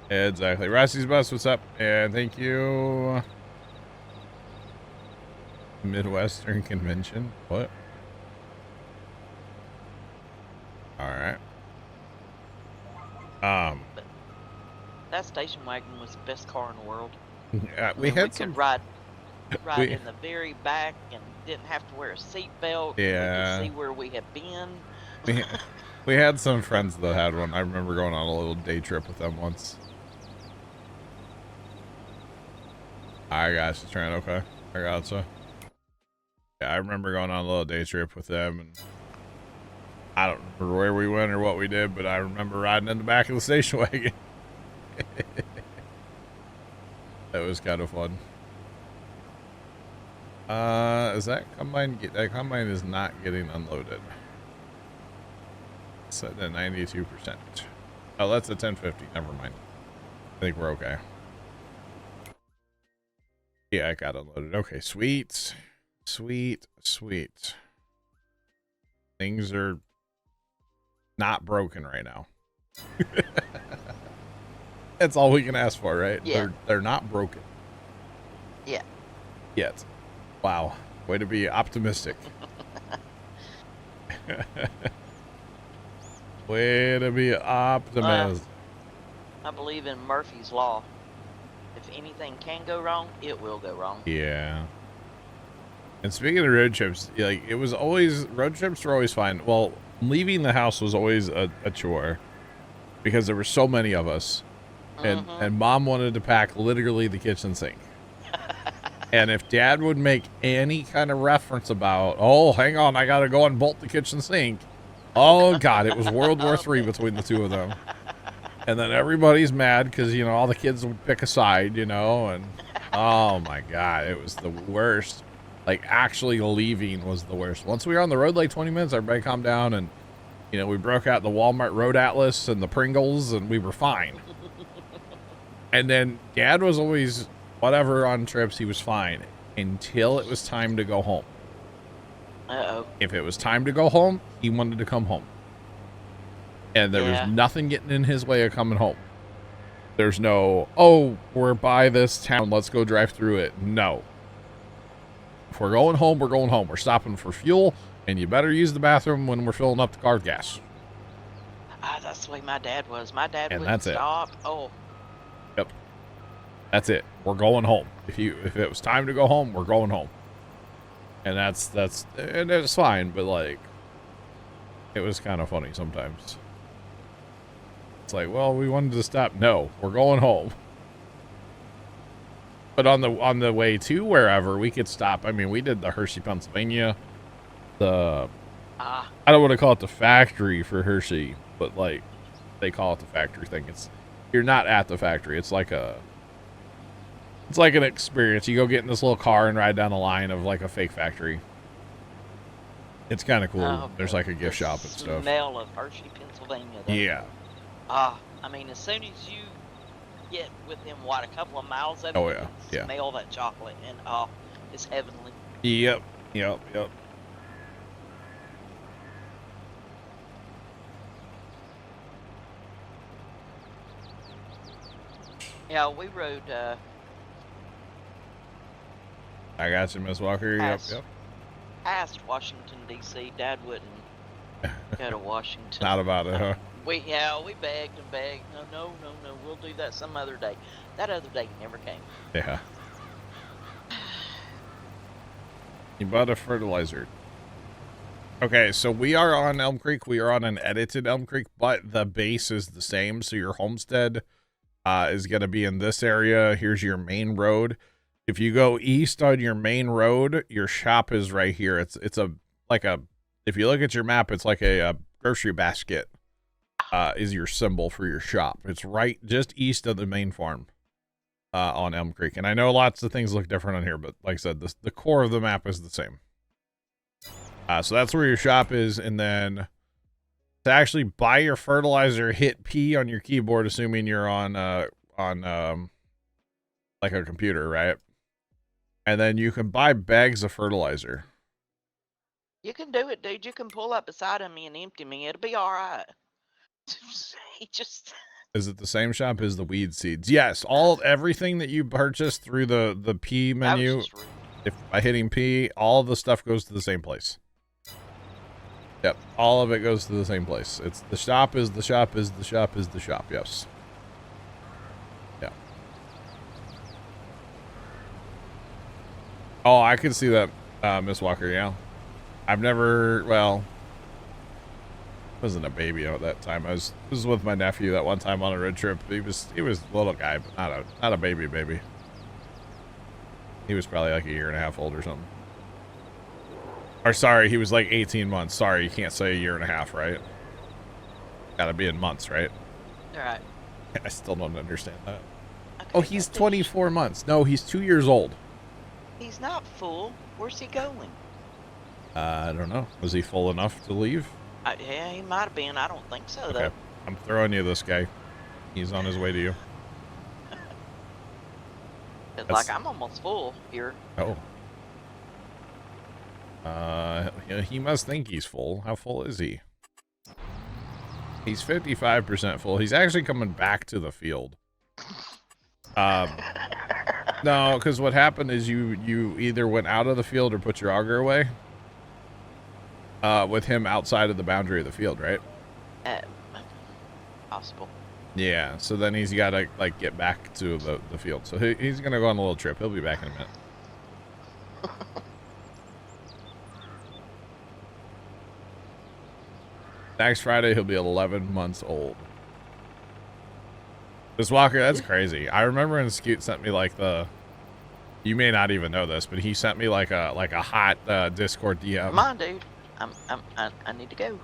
Exactly. Rossi's Bus, what's up? And thank you. Midwestern Convention. What? All right. But that station wagon was the best car in the world. We And we had some. could ride we- in the very back and didn't have to wear a seatbelt. Yeah. We could see where we had been. We had some friends that had one. I remember going on a little day trip with them once. I got you, Trent. Okay. I got you. Yeah, I remember going on a little day trip with them, and I don't remember where we went or what we did, but I remember riding in the back of the station wagon. That was kind of fun. Is that combine? That combine is not getting unloaded. Set at 92%. Oh, that's a 1050. Never mind. I think we're okay. Yeah, I got unloaded. Okay, sweet. Sweet, sweet. Things are not broken right now. That's all we can ask for, right? Yeah. They're not broken. Yeah. Yet. Wow. Way to be optimistic. Way to be optimistic. I believe in Murphy's Law. If anything can go wrong, it will go wrong. Yeah. And speaking of road trips, like road trips were always fine. Well, leaving the house was always a chore because there were so many of us, and Mom wanted to pack literally the kitchen sink. And if Dad would make any kind of reference about, oh, hang on, I gotta go and bolt the kitchen sink. Oh God, it was World War III between the two of them. And then everybody's mad because, you know, all the kids would pick a side, you know, and oh my God, it was the worst. Like, actually leaving was the worst. Once we were on the road like 20 minutes, everybody calmed down, and, you know, we broke out the Walmart Road Atlas and the Pringles, and we were fine. And then Dad was always, whatever, on trips, he was fine until it was time to go home. Uh-oh. If it was time to go home, he wanted to come home. And there was nothing getting in his way of coming home. There's no, oh, we're by this town, let's go drive through it. No. If we're going home, we're going home. We're stopping for fuel, and you better use the bathroom when we're filling up the car with gas. That's the way my dad was. My dad And wouldn't that's stop. Oh. Yep. That's it. We're going home. If it was time to go home, we're going home. And and it's fine, but like, it was kind of funny sometimes. It's like, well, we wanted to stop. No, we're going home. But on the way to wherever, we could stop. I mean, we did the Hershey, Pennsylvania. I don't want to call it the factory for Hershey, but like, they call it the factory thing. You're not at the factory. It's like an experience. You go get in this little car and ride down the line of like a fake factory. It's kind of cool. There's like a gift shop and stuff. Smell of Hershey, Pennsylvania. Though. Yeah. I mean, as soon as you get within a couple of miles of it, you can smell that chocolate, and it's heavenly. Yep. Yeah, we rode. I got you, Miss Walker. Yep. Past Washington D.C. Dad wouldn't go to Washington. Not about it, huh? We begged and begged. No, we'll do that some other day. That other day never came. Yeah. You bought a fertilizer. Okay, so we are on Elm Creek. We are on an edited Elm Creek, but the base is the same. So your homestead is going to be in this area. Here's your main road. If you go east on your main road, your shop is right here. It's like a, if you look at your map, it's like a grocery basket is your symbol for your shop. It's right just east of the main farm on Elm Creek. And I know lots of things look different on here, but like I said, the core of the map is the same. So that's where your shop is. And then to actually buy your fertilizer, hit P on your keyboard, assuming you're on like a computer, right? And then you can buy bags of fertilizer. You can do it, dude. You can pull up beside me and empty me. It'll be all right. He just... Is it the same shop as the weed seeds? Yes, everything that you purchase through the P menu, if by hitting P, all the stuff goes to the same place. Yep, all of it goes to the same place. It's the shop is the shop is the shop is the shop. Yes. Yeah. Oh, I can see that, Miss Walker. Yeah, I've never. Well, I wasn't a baby at that time. I was with my nephew that one time on a road trip. He was a little guy, but not a baby. He was probably like a year and a half old or something. Or sorry, he was like 18 months. Sorry, you can't say a year and a half, right? Gotta be in months, right? All right. I still don't understand that. Okay, Oh, he's 24 months. No, he's 2 years old. He's not full. Where's he going? I don't know. Was he full enough to leave? Yeah, he might have been. I don't think so, Okay. though. I'm throwing you this guy. He's on his way to you. Like, I'm almost full here. Oh. He must think he's full. How full is he? He's 55% full. He's actually coming back to the field. No, because what happened is you either went out of the field or put your auger away. With him outside of the boundary of the field, right? Possible. Yeah, so then he's got to, like, get back to the field. So he's going to go on a little trip. He'll be back in a minute. Next Friday, he'll be 11 months old. This Walker, that's crazy. I remember when Scoot sent me, like, you may not even know this, but he sent me, like a hot Discord DM. Come on, dude. I need to go.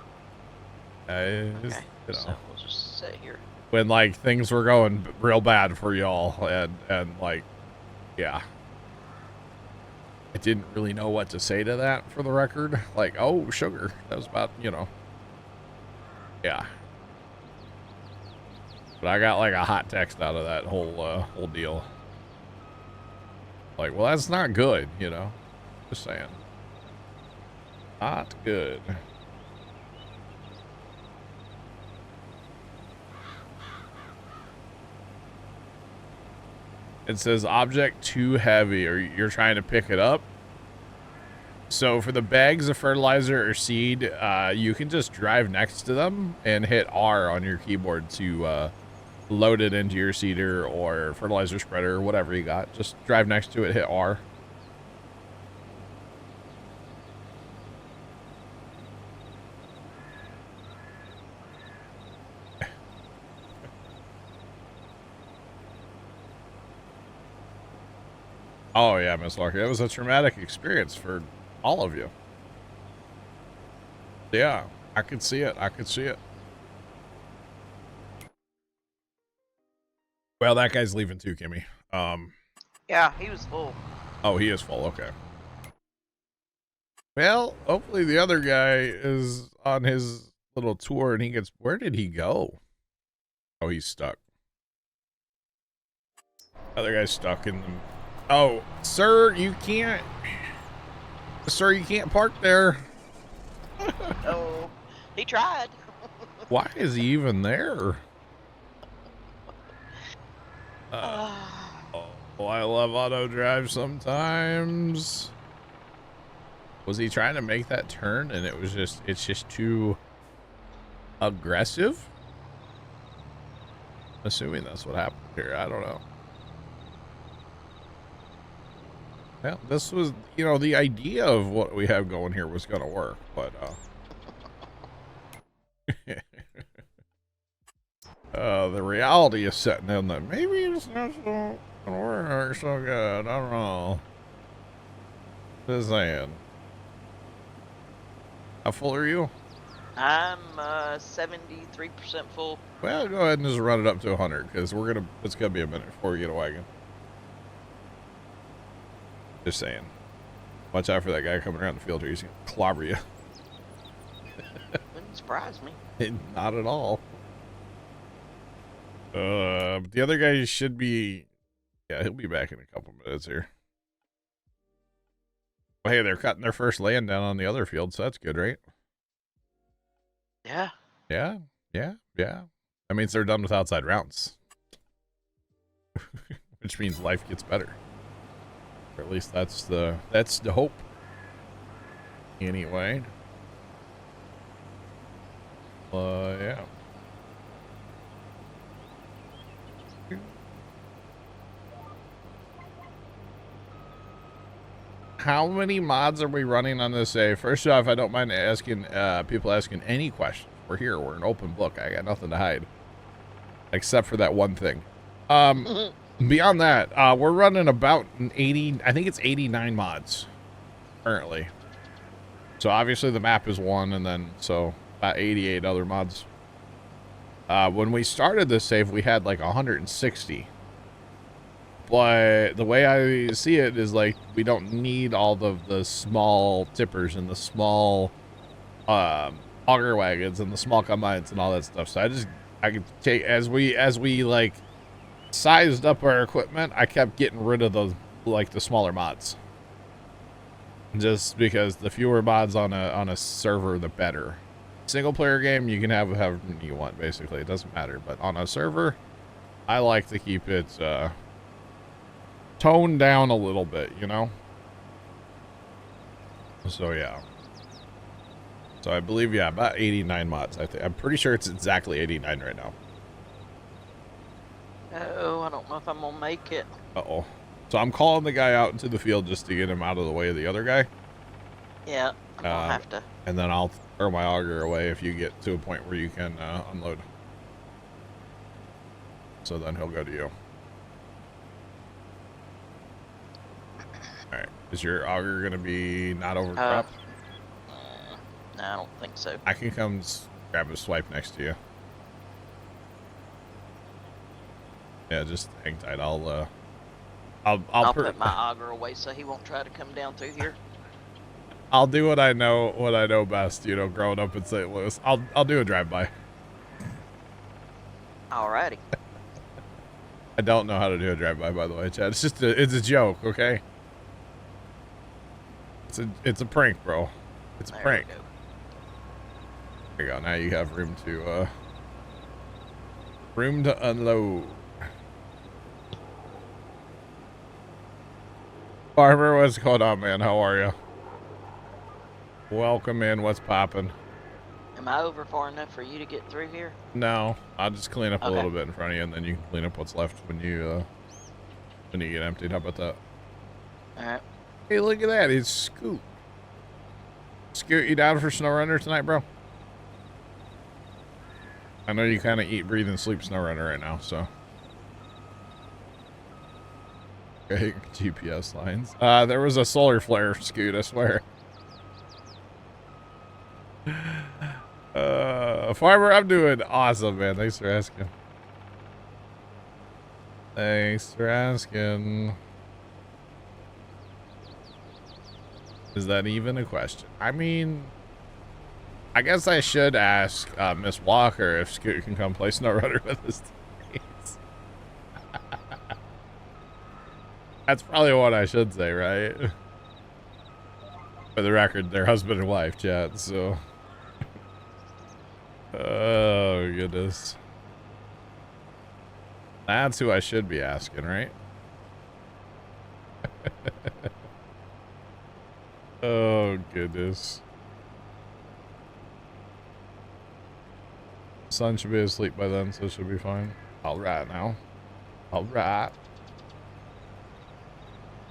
Okay, so we'll just sit here. When, like, things were going real bad for y'all, and like, yeah. I didn't really know what to say to that, for the record. Like, oh, sugar. That was about, yeah. But I got, like, a hot text out of that whole deal. Like, well, that's not good, Just saying. Not good. It says object too heavy, or you're trying to pick it up. So for the bags of fertilizer or seed, you can just drive next to them and hit R on your keyboard to load it into your seeder or fertilizer spreader or whatever you got. Just drive next to it, hit R. Oh, yeah, Miss Larky. It was a traumatic experience for all of you. Yeah, I could see it. I could see it. Well, that guy's leaving too, Kimmy. Yeah, he was full. Oh, he is full. Okay. Well, hopefully the other guy is on his little tour and he gets... Where did he go? Oh, he's stuck. Other guy's stuck in the... Oh, sir, you can't... Sir, you can't park there. Oh, he tried. Why is he even there? Oh, I love auto drive sometimes. Was he trying to make that turn and it's just too aggressive? Assuming that's what happened here. I don't know. Well, this was, the idea of what we have going here was going to work, but, The reality is setting in that maybe it's not so gonna work so good. I don't know. Just saying. How full are you? I'm 73% full. Well, go ahead and just run it up to 100 because it's gonna be a minute before we get a wagon. Just saying. Watch out for that guy coming around the field here. He's gonna clobber you. Wouldn't surprise me. Not at all. But the other guy should be, yeah, he'll be back in a couple minutes here. Well, hey, they're cutting their first land down on the other field, so that's good, right? Yeah. Yeah. That means they're done with outside rounds. Which means life gets better. Or at least that's the hope. Anyway. Yeah. How many mods are we running on this? First off, I don't mind asking people asking any questions. We're here. We're an open book. I got nothing to hide. Except for that one thing. Beyond that, we're running about 80, I think it's 89 mods currently. So obviously the map is one, and then so about 88 other mods. When we started this save, we had like 160. But the way I see it is like we don't need all the small tippers and the small auger wagons and the small combines and all that stuff. So I could take as we like sized up our equipment, I kept getting rid of those like the smaller mods. Just because the fewer mods on a server, the better. Single player game, you can have however many you want, basically. It doesn't matter. But on a server, I like to keep it toned down a little bit, you know? So yeah. So I believe, yeah, about 89 mods. I'm pretty sure it's exactly 89 right now. Oh, I don't know if I'm gonna make it. Uh-oh. So I'm calling the guy out into the field just to get him out of the way of the other guy. Yeah, I'm gonna have to. And then I'll throw my auger away if you get to a point where you can unload. So then he'll go to you. Alright. Is your auger going to be not over crop? No, I don't think so. I can come grab a swipe next to you. Yeah, just hang tight. I'll put my auger away so he won't try to come down through here. I'll do what I know best, you know, growing up in St. Louis. I'll do a drive-by. Alrighty. I don't know how to do a drive-by, by the way, Chad. It's just it's a joke, okay? It's a prank, bro. It's a prank. There you go. Now you have room to unload. Farmer, what's going on, man? How are you? Welcome in. What's popping? Am I over far enough for you to get through here? No, I'll just clean up a little bit in front of you, and then you can clean up what's left when you get emptied. How about that? All right. Hey, look at that. It's Scoot. Scoot, you down for Snow Runner tonight, bro? I know you kind of eat, breathe, and sleep Snow Runner right now, so. Okay, GPS lines. There was a solar flare, Scoot, I swear. Farmer, I'm doing awesome, man. Thanks for asking. Thanks for asking. Is that even a question? I mean, I guess I should ask Miss Walker if Scoot can come play Snow Runner with us. That's probably what I should say, right? For the record, they're husband and wife, chat, so. Oh, goodness. That's who I should be asking, right? Oh, goodness. Sun should be asleep by then, so it should be fine. All right now. All right.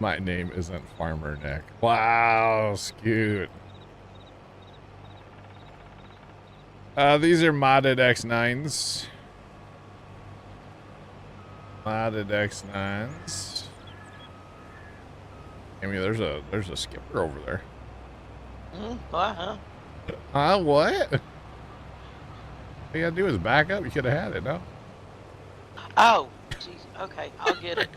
My name isn't Farmer Nick. Wow, Scoot. These are modded X9s. lot of X9s. I mean, there's a skipper over there. What? What? All you gotta do is back up. You could have had it, no? Oh, jeez. Okay, I'll get it.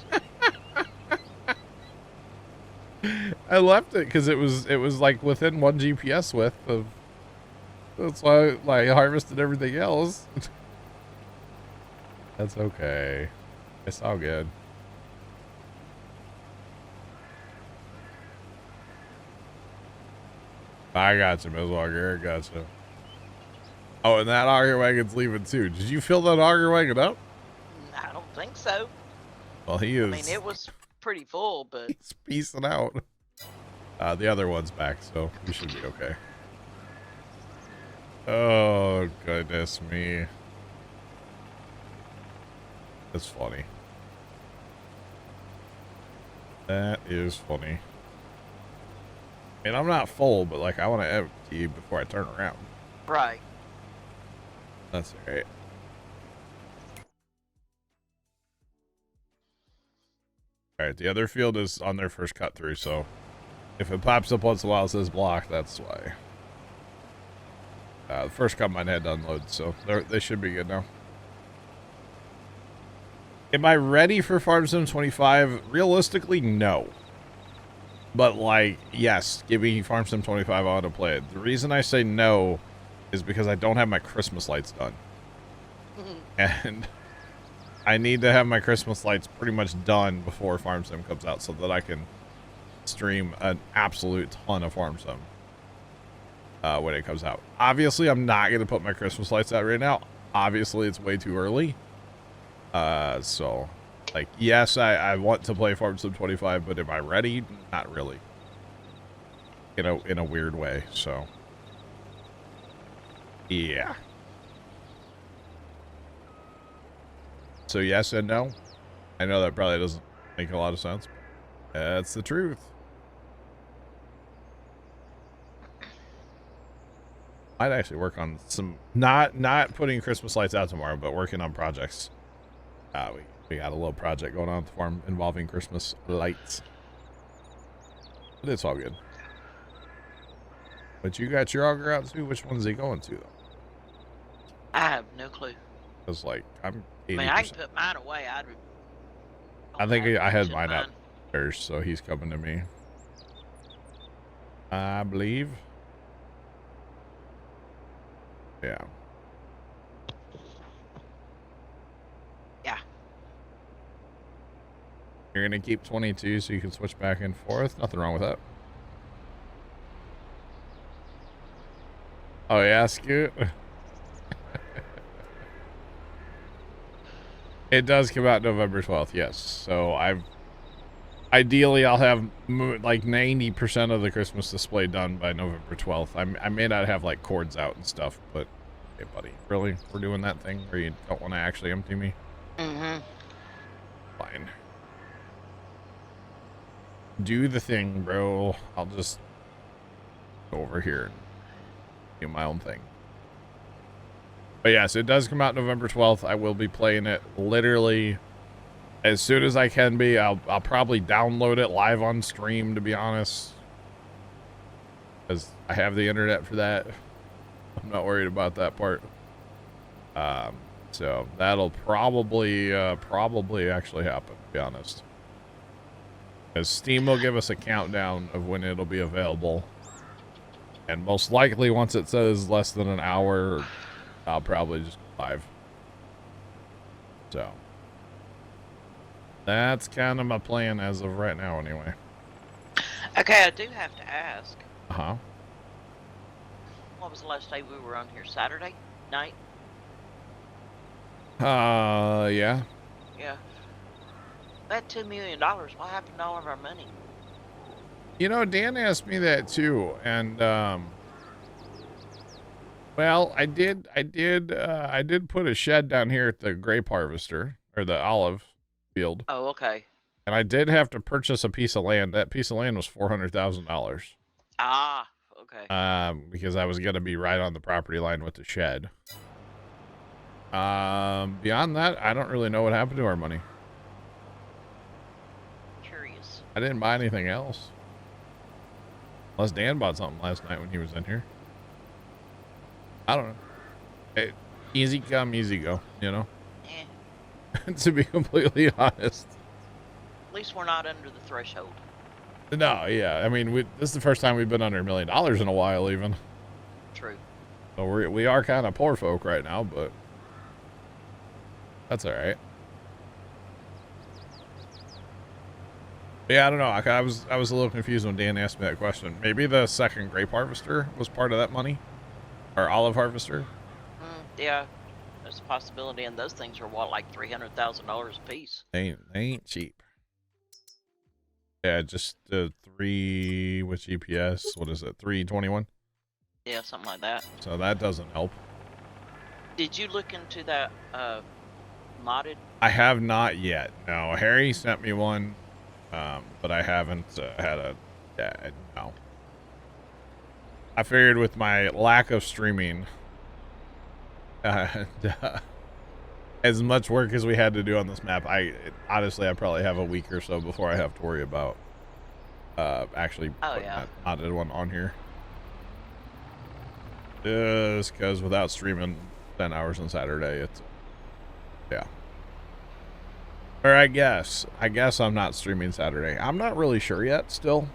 I left it because it was like within 1 GPS width of. That's why I harvested everything else. That's okay. It's all good. I got you, Ms. Walker. I got you. Oh, and that auger wagon's leaving too. Did you fill that auger wagon up? I don't think so. Well, he is. I mean, it was pretty full, but he's peacing out. The other one's back, so you should be okay. Oh, goodness me. That's funny. That is funny. I mean, I'm not full, but like I want to empty before I turn around. right. That's all right. All right, the other field is on their first cut through, so if it pops up once in a while, it says block, that's why. The first cut mine had to unload, so they should be good now. Am I ready for Farm Sim 25? Realistically, no. But, like, yes, give me Farm Sim 25, I want to play it. The reason I say no is because I don't have my Christmas lights done. And I need to have my Christmas lights pretty much done before Farm Sim comes out so that I can stream an absolute ton of Farm Sim when it comes out. Obviously, I'm not going to put my Christmas lights out right now. Obviously, it's way too early. So, like, yes, I want to play Farm Sim 25, but am I ready? Not really. In a weird way, so. Yeah. So yes and no. I know that probably doesn't make a lot of sense. That's the truth. I'd actually work on some not putting Christmas lights out tomorrow, but working on projects. We got a little project going on at the farm involving Christmas lights. But it's all good. But you got your auger out too? Which one's he going to though? I have no clue. Because like I'm 80%. I mean, I can put mine away. I think I had mine out first, so he's coming to me. I believe. Yeah. Yeah. You're gonna keep 22 so you can switch back and forth. Nothing wrong with that. Oh yeah, Scoot. It does come out November 12th, yes. So ideally I'll have like 90% of the Christmas display done by November 12th. I may not have like cords out and stuff, but hey buddy, really? We're doing that thing where you don't want to actually empty me? Mm-hmm. Fine. Do the thing, bro. I'll just go over here and do my own thing. But yes, it does come out November 12th. I will be playing it literally as soon as I can be. I'll probably download it live on stream, to be honest, because I have the internet for that. I'm not worried about that part. So that'll probably actually happen, to be honest. Because Steam will give us a countdown of when it'll be available. And most likely once it says less than an hour, I'll probably just go live. So that's kind of my plan as of right now anyway. Okay, I do have to ask. Uh-huh. What was the last day we were on here? Saturday night? Yeah. Yeah. That $2 million, what happened to all of our money? You know, Dan asked me that too, and well, I did put a shed down here at the grape harvester or the olive field. Oh, okay. And I did have to purchase a piece of land. That piece of land was $400,000. Ah, okay. Because I was gonna be right on the property line with the shed. Beyond that, I don't really know what happened to our money. I didn't buy anything else. Unless Dan bought something last night when he was in here. I don't know. Hey, easy come, easy go, you know? Eh, To be completely honest. at least we're not under the threshold. No, yeah. I mean, this is the first time we've been under $1 million in a while, even. True. So we are kind of poor folk right now, but that's all right. Yeah, I don't know. I was a little confused when Dan asked me that question. Maybe the second grape harvester was part of that money, or olive harvester. Yeah, there's a possibility, and those things are what, like $300,000 a piece. They ain't cheap. Yeah, just the 3 with GPS. What is it? 321. Yeah, something like that. So that doesn't help. Did you look into that modded? I have not yet. No, Harry sent me one, but I haven't had a. Yeah, no. I figured with my lack of streaming, as much work as we had to do on this map, honestly I probably have a week or so before I have to worry about actually putting that modded one on here. Just because without streaming 10 hours on Saturday, it's yeah. Or I guess I'm not streaming Saturday. I'm not really sure yet still.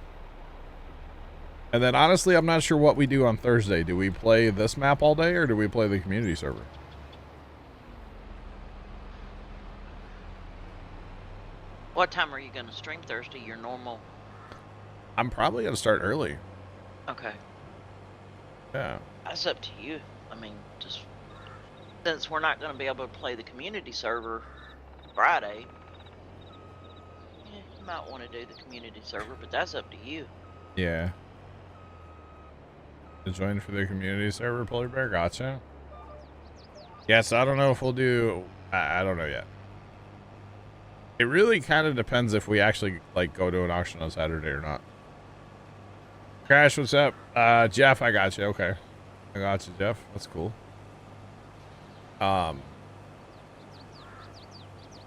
And then honestly, I'm not sure what we do on Thursday. Do we play this map all day or do we play the community server? What time are you going to stream Thursday? Your normal? I'm probably going to start early. Okay. Yeah. That's up to you. I mean, just since we're not going to be able to play the community server Friday, you might want to do the community server, but that's up to you. Yeah. To join for the community server, Polar Bear, gotcha. Yes, I don't know if we'll do. I don't know yet. It really kind of depends if we actually like go to an auction on Saturday or not. Crash, what's up? Jeff, I got you. Okay. I got you, Jeff. That's cool.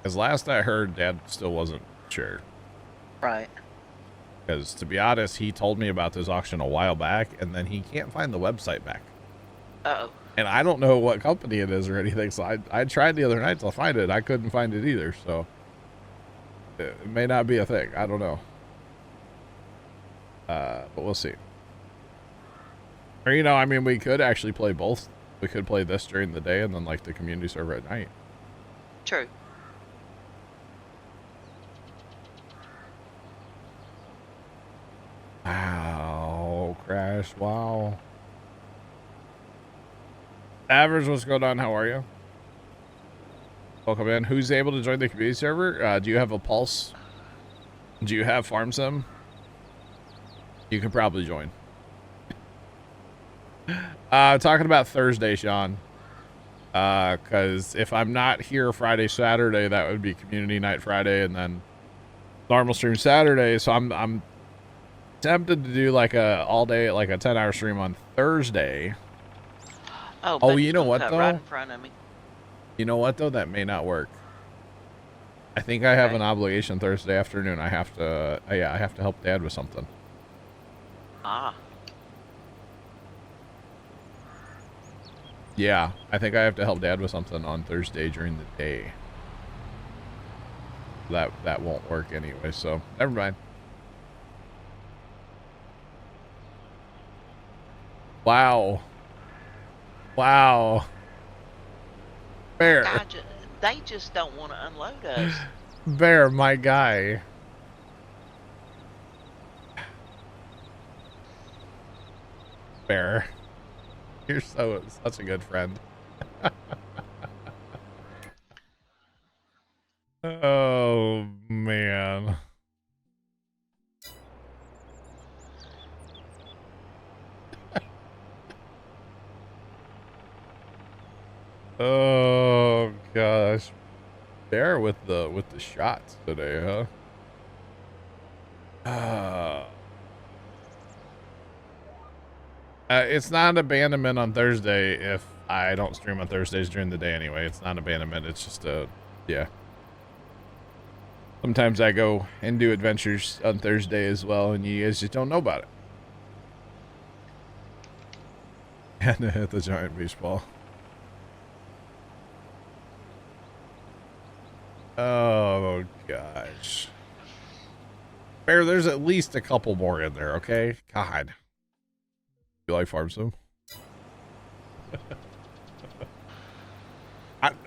As last I heard, Dad still wasn't sure. Right. Because to be honest, he told me about this auction a while back, and then he can't find the website back. Uh-oh. And I don't know what company it is or anything, so I tried the other night to find it. I couldn't find it either, so it may not be a thing. I don't know. But we'll see. Or, you know, I mean, we could actually play both. We could play this during the day and then, like, the community server at night. True. Wow, Crash, wow. Average, what's going on? How are you? Welcome in. Who's able to join the community server? Do you have a pulse? Do you have farm sim? You can probably join. Talking about Thursday, Sean. Because if I'm not here Friday, Saturday, that would be community night Friday, and then normal stream Saturday. So I'm tempted to do like a all day, like a 10-hour stream on Thursday. Oh, you know what though? Right in front of me. You know what though? That may not work. I think I have an obligation Thursday afternoon. I have to, yeah, I have to help Dad with something. Ah. Yeah, I think I have to help Dad with something on Thursday during the day. That won't work anyway, so never mind. Wow. Wow. Bear. God, they just don't want to unload us. Bear, my guy. Bear. You're such a good friend. Oh, man. Oh gosh, Bear with the shots today, huh? It's not abandonment on Thursday if I don't stream on Thursdays during the day anyway. It's not abandonment. It's just yeah. Sometimes I go and do adventures on Thursday as well, and you guys just don't know about it. And hit the giant beach ball. Oh, gosh. Bear, there's at least a couple more in there, okay? God. You like Farm Sim?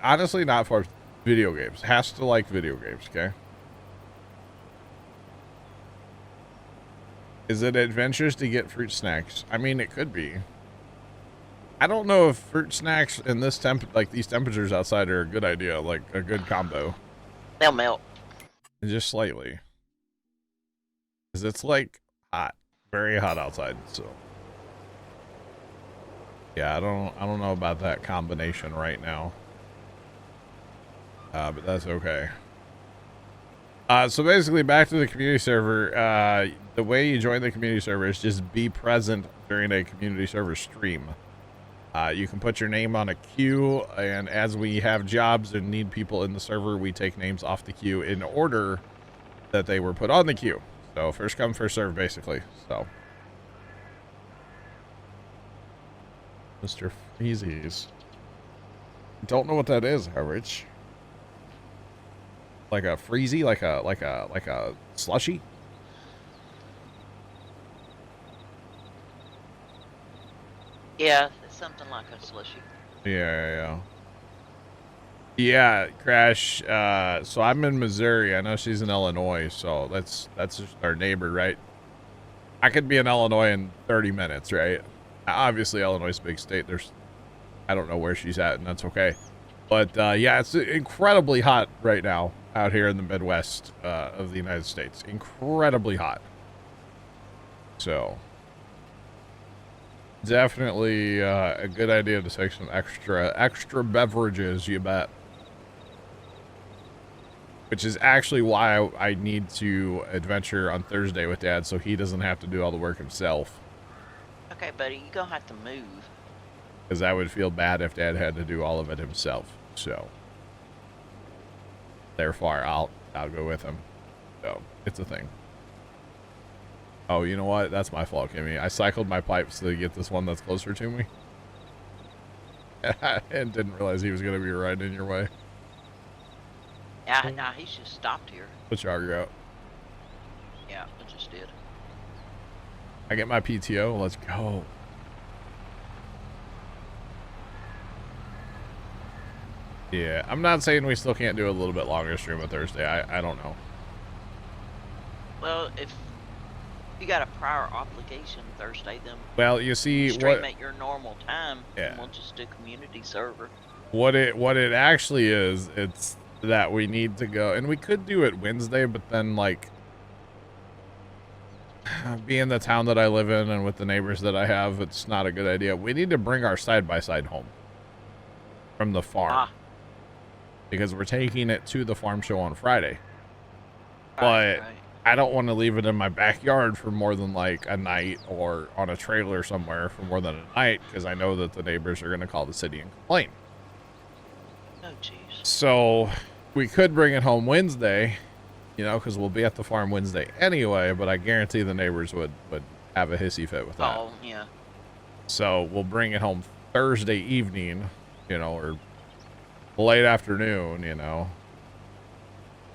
Honestly, not for video games. Has to like video games, okay? Is it adventures to get fruit snacks? I mean, it could be. I don't know if fruit snacks in this these temperatures outside are a good idea, like a good combo. They'll melt. Just slightly. Because it's like hot. Very hot outside, so. Yeah, I don't know about that combination right now. But that's okay. So basically, back to the community server. The way you join the community server is just be present during a community server stream. You can put your name on a queue, and as we have jobs and need people in the server, we take names off the queue in order that they were put on the queue. So first come, first serve, basically. So, Mr. Freezies. Don't know what that is, Harwich. Like a freezy, like a slushy. Yeah, it's something like a slushy. Yeah, Crash. So I'm in Missouri. I know she's in Illinois, so that's just our neighbor, right? I could be in Illinois in 30 minutes, right? Obviously, Illinois is a big state. I don't know where she's at, and that's okay. But yeah, it's incredibly hot right now out here in the Midwest of the United States. Incredibly hot. So definitely a good idea to take some extra beverages, you bet. Which is actually why I need to adventure on Thursday with Dad, so he doesn't have to do all the work himself. Okay, buddy, you're gonna have to move. Because I would feel bad if Dad had to do all of it himself. So therefore, I'll go with him. So it's a thing. Oh, you know what? That's my fault, Kimmy. I cycled my pipes to get this one that's closer to me. And didn't realize he was going to be right in your way. Yeah, nah, he's just stopped here. Put your auger out. Yeah, I just did. I get my PTO. Let's go. Yeah, I'm not saying we still can't do a little bit longer stream on Thursday. I don't know. Well, if you got a prior obligation Thursday, then well, you see, stream at your normal time, yeah. and we'll just do community server. What it actually is, it's that we need to go, and we could do it Wednesday, but then like being the town that I live in and with the neighbors that I have, it's not a good idea. We need to bring our side-by-side home from the farm because we're taking it to the farm show on Friday. But I don't want to leave it in my backyard for more than like a night or on a trailer somewhere for more than a night because I know that the neighbors are going to call the city and complain. Oh, jeez. So we could bring it home Wednesday, you know, because we'll be at the farm Wednesday anyway, but I guarantee the neighbors would have a hissy fit with that. Oh, yeah. So we'll bring it home Thursday evening, you know, or late afternoon, you know,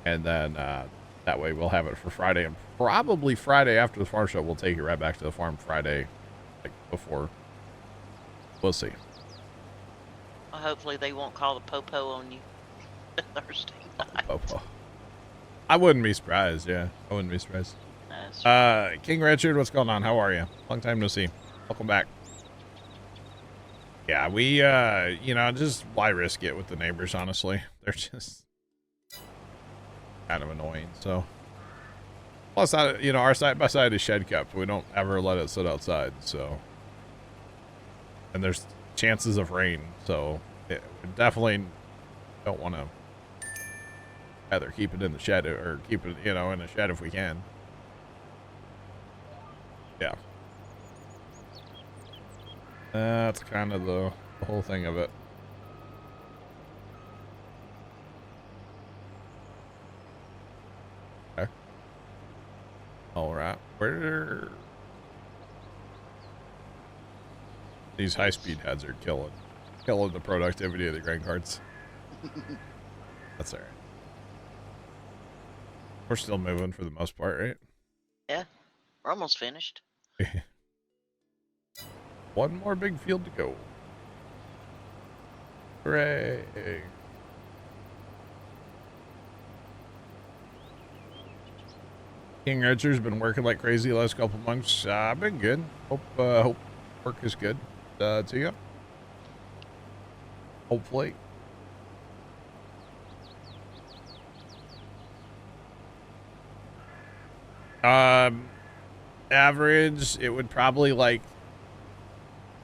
and then that way we'll have it for Friday, and probably Friday after the farm show, we'll take it right back to the farm Friday, like before. We'll see. Well, hopefully they won't call the popo on you Thursday night. Popo. I wouldn't be surprised, yeah. I wouldn't be surprised. King Richard, what's going on? How are you? Long time no see. Welcome back. Yeah, we, you know, just why risk it with the neighbors, honestly. They're just kind of annoying, so. Plus, you know, our side-by-side is shed kept. We don't ever let it sit outside, so. And there's chances of rain, so we definitely don't want to either keep it in the shed or keep it, you know, in the shed if we can. Yeah. That's kind of the whole thing of it. All right. Where? These high-speed heads are killing the productivity of the grain carts. That's all right. We're still moving for the most part, right? Yeah, we're almost finished. One more big field to go. Hooray. King Richard's been working like crazy the last couple months. I've been good. Hope work is good to you. Hopefully. Average, it would probably like,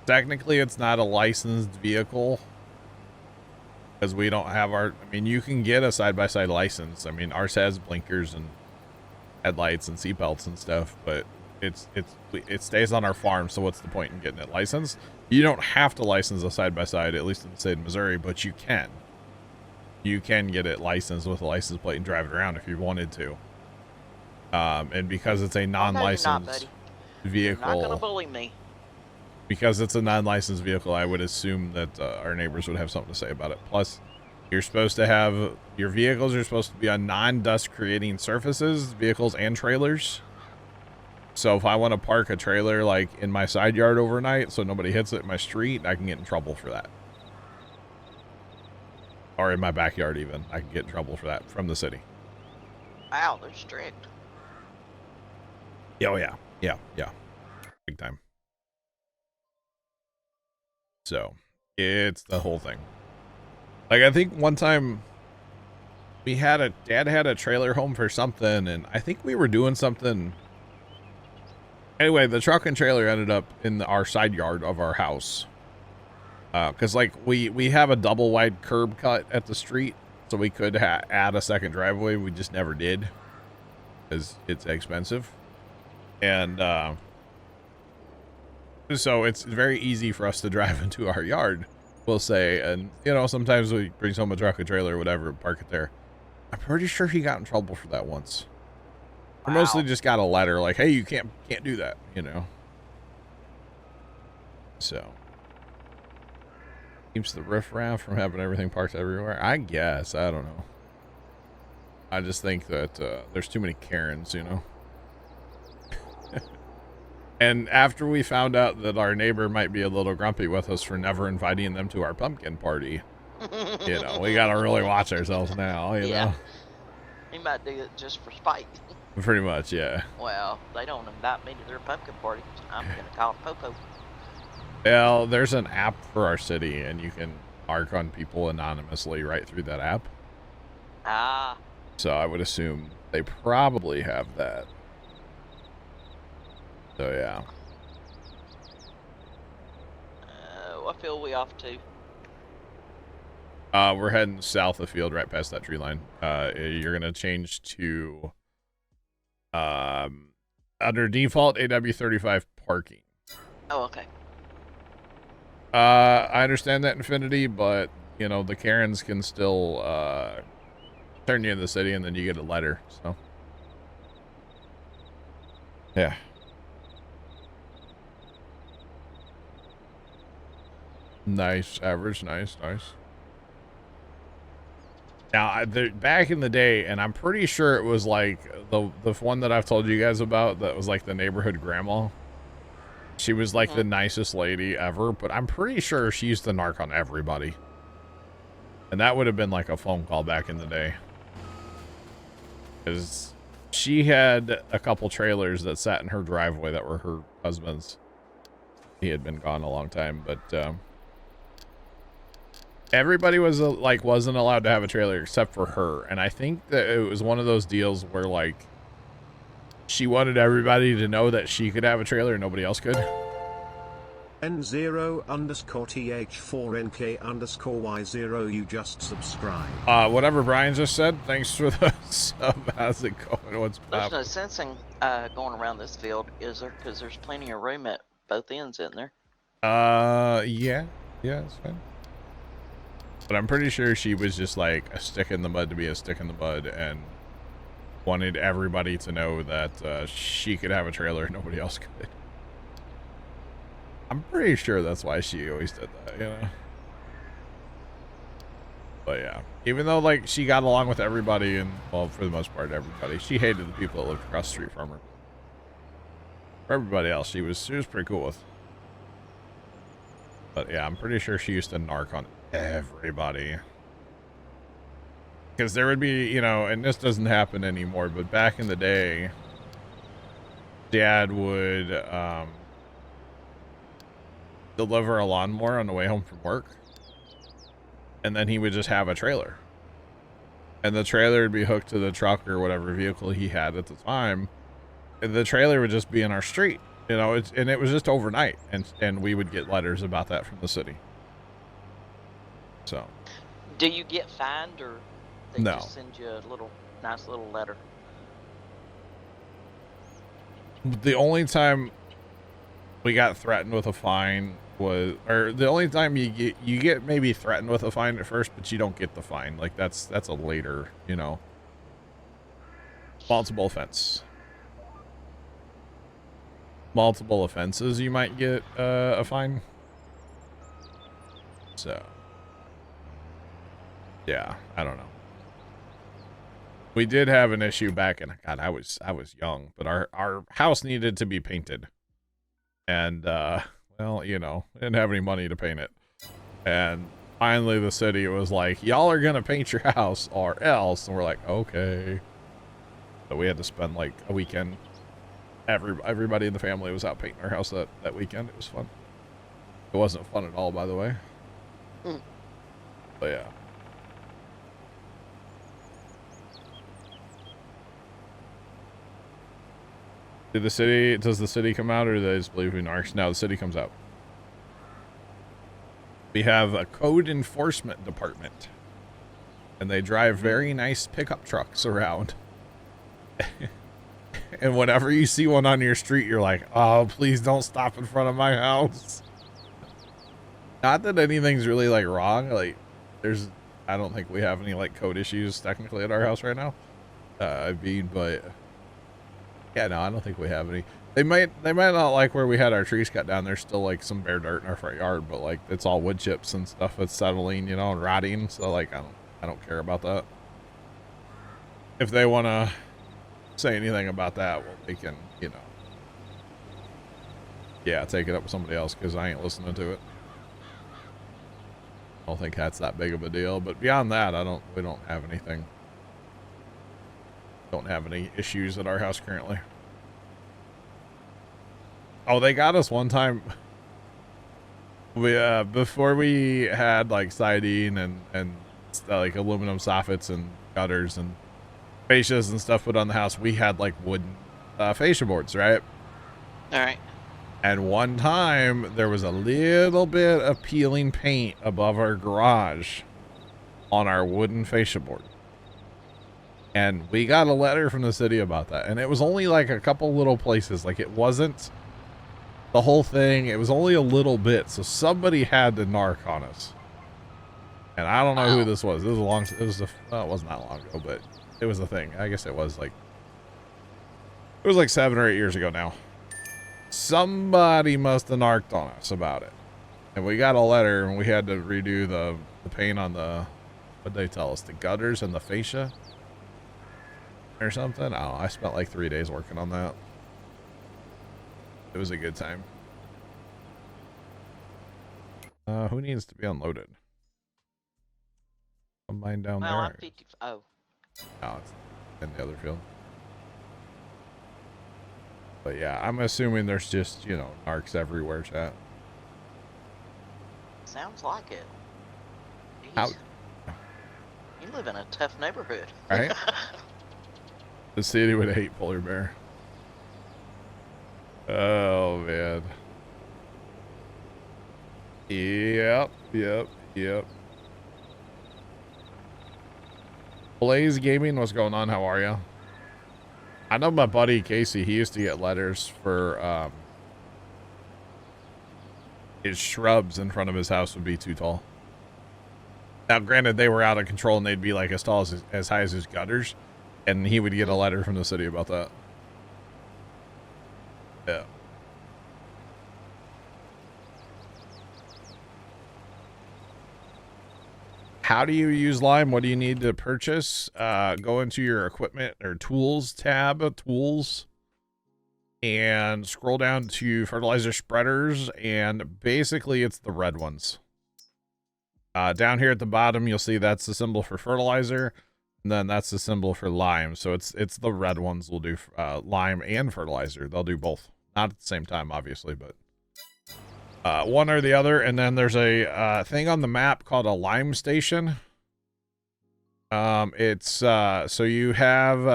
technically it's not a licensed vehicle because we don't have our, I mean, you can get a side-by-side license. I mean, ours has blinkers and headlights and seatbelts and stuff, but it stays on our farm, so what's the point in getting it licensed? You don't have to license a side-by-side, at least in the state of Missouri, but you can. You can get it licensed with a license plate and drive it around if you wanted to. And because it's a non-licensed vehicle, You're not gonna bully me. Because it's a non-licensed vehicle, I would assume that our neighbors would have something to say about it. Plus, you're supposed to have, your vehicles are supposed to be on non-dust creating surfaces, vehicles and trailers. So if I want to park a trailer like in my side yard overnight so nobody hits it in my street, I can get in trouble for that. Or in my backyard even, I can get in trouble for that from the city. Wow, they're strict. Oh yeah, yeah, big time. So it's the whole thing. Like, I think one time dad had a trailer home for something, and I think we were doing something. Anyway, the truck and trailer ended up in our side yard of our house. Cause like we have a double wide curb cut at the street, so we could add a second driveway. We just never did because it's expensive. And, so it's very easy for us to drive into our yard, we'll say. And, you know, sometimes we bring home a truck or trailer or whatever, park it there. I'm pretty sure he got in trouble for that once. Wow. I mostly just got a letter like, hey, you can't do that, you know. So keeps the riffraff from having everything parked everywhere, I guess. I don't know. I just think that there's too many Karens, you know. And after we found out that our neighbor might be a little grumpy with us for never inviting them to our pumpkin party, you know, we gotta really watch ourselves now, you know. He might do it just for spite. Pretty much, yeah. Well, they don't invite me to their pumpkin party. I'm gonna call it Popo. Well, there's an app for our city, and you can mark on people anonymously right through that app. Ah. So I would assume they probably have that. So yeah. What field we off to? We're heading south of field, right past that tree line. You're gonna change to under default AW35 parking. Oh, okay. I understand that, Infinity, but you know the Karens can still turn you in the city, and then you get a letter. So yeah. Nice, average, nice. Now, back in the day, and I'm pretty sure it was like the one that I've told you guys about that was like the neighborhood grandma. She was like the nicest lady ever, but I'm pretty sure she used to narc on everybody. And that would have been like a phone call back in the day. Because she had a couple trailers that sat in her driveway that were her husband's. He had been gone a long time, but everybody was wasn't allowed to have a trailer except for her. And I think that it was one of those deals where like she wanted everybody to know that she could have a trailer and nobody else could. N0_TH4NK_Y0, you just subscribe. Whatever Brian just said, thanks for the sub. How's it going? What's There's no sensing going around this field, is there? Because there's plenty of room at both ends, isn't there? Yeah, it's fine. But I'm pretty sure she was just like a stick in the mud to be a stick in the mud, and wanted everybody to know that she could have a trailer, nobody else could. I'm pretty sure that's why she always did that, you know? But yeah, even though like she got along with everybody and, well, for the most part, everybody, she hated the people that lived across the street from her. For everybody else, she was pretty cool with. But yeah, I'm pretty sure she used to narc on everybody. Because there would be, you know, and this doesn't happen anymore, but back in the day, Dad would deliver a lawnmower on the way home from work. And then he would just have a trailer. And the trailer would be hooked to the truck or whatever vehicle he had at the time. And the trailer would just be in our street. You know, and it was just overnight. And we would get letters about that from the city. So. Do you get fined, or they No. just send you a nice little letter? The only time we got threatened with a fine was, or the only time you get maybe threatened with a fine at first, but you don't get the fine. Like that's a later, you know, multiple offenses, you might get a fine. So yeah, I don't know. We did have an issue back in, God, I was young, but our house needed to be painted. And well, you know, didn't have any money to paint it. And finally the city was like, y'all are gonna paint your house or else. And we're like, okay. So we had to spend like a weekend. Everybody in the family was out painting our house that weekend. It was fun. It wasn't fun at all, by the way. But yeah. Does the city come out, or do they just believe we narcs? No, the city comes out. We have a code enforcement department, and they drive very nice pickup trucks around. And whenever you see one on your street, you're like, oh, please don't stop in front of my house. Not that anything's really like wrong. Like I don't think we have any like code issues technically at our house right now. But yeah, no, I don't think we have any. They might not like where we had our trees cut down. There's still like some bare dirt in our front yard, but like it's all wood chips and stuff that's settling, you know, and rotting. So like I don't care about that. If they want to say anything about that, well, they can, you know, yeah, take it up with somebody else, because I ain't listening to it. I don't think that's that big of a deal. But beyond that, we don't have anything. Don't have any issues at our house currently. Oh, they got us one time. We before we had like siding and like aluminum soffits and gutters and fascias and stuff put on the house, we had like wooden fascia boards, right? All right. And one time there was a little bit of peeling paint above our garage on our wooden fascia board. And we got a letter from the city about that. And it was only like a couple little places. Like it wasn't the whole thing. It was only a little bit. So somebody had to narc on us. And I don't know who this was. Well, it wasn't that long ago, but it was a thing. I guess it was like 7 or 8 years ago now. Somebody must have narked on us about it. And we got a letter, and we had to redo the paint on the, what'd they tell us? The gutters and the fascia or something. Oh, I spent like 3 days working on that. It was a good time. Who needs to be unloaded? Mine down there. I'm 50. Oh. Oh, it's in the other field. But yeah, I'm assuming there's just, you know, narcs everywhere, chat. Sounds like it. How? Jeez. You live in a tough neighborhood. Right? The city would hate polar bear. Oh, man. Yep. Blaze Gaming, what's going on? How are you? I know my buddy Casey, he used to get letters for his shrubs in front of his house would be too tall. Now, granted, they were out of control and they'd be like as tall as high as his gutters. And he would get a letter from the city about that. Yeah. How do you use Lime? What do you need to purchase? Go into your equipment or tools tab, tools, and scroll down to fertilizer spreaders, and basically it's the red ones. Down here at the bottom, you'll see that's the symbol for fertilizer, and then that's the symbol for lime. So it's the red ones will do lime and fertilizer. They'll do both. Not at the same time, obviously, but one or the other. And then there's a thing on the map called a lime station. It's so you have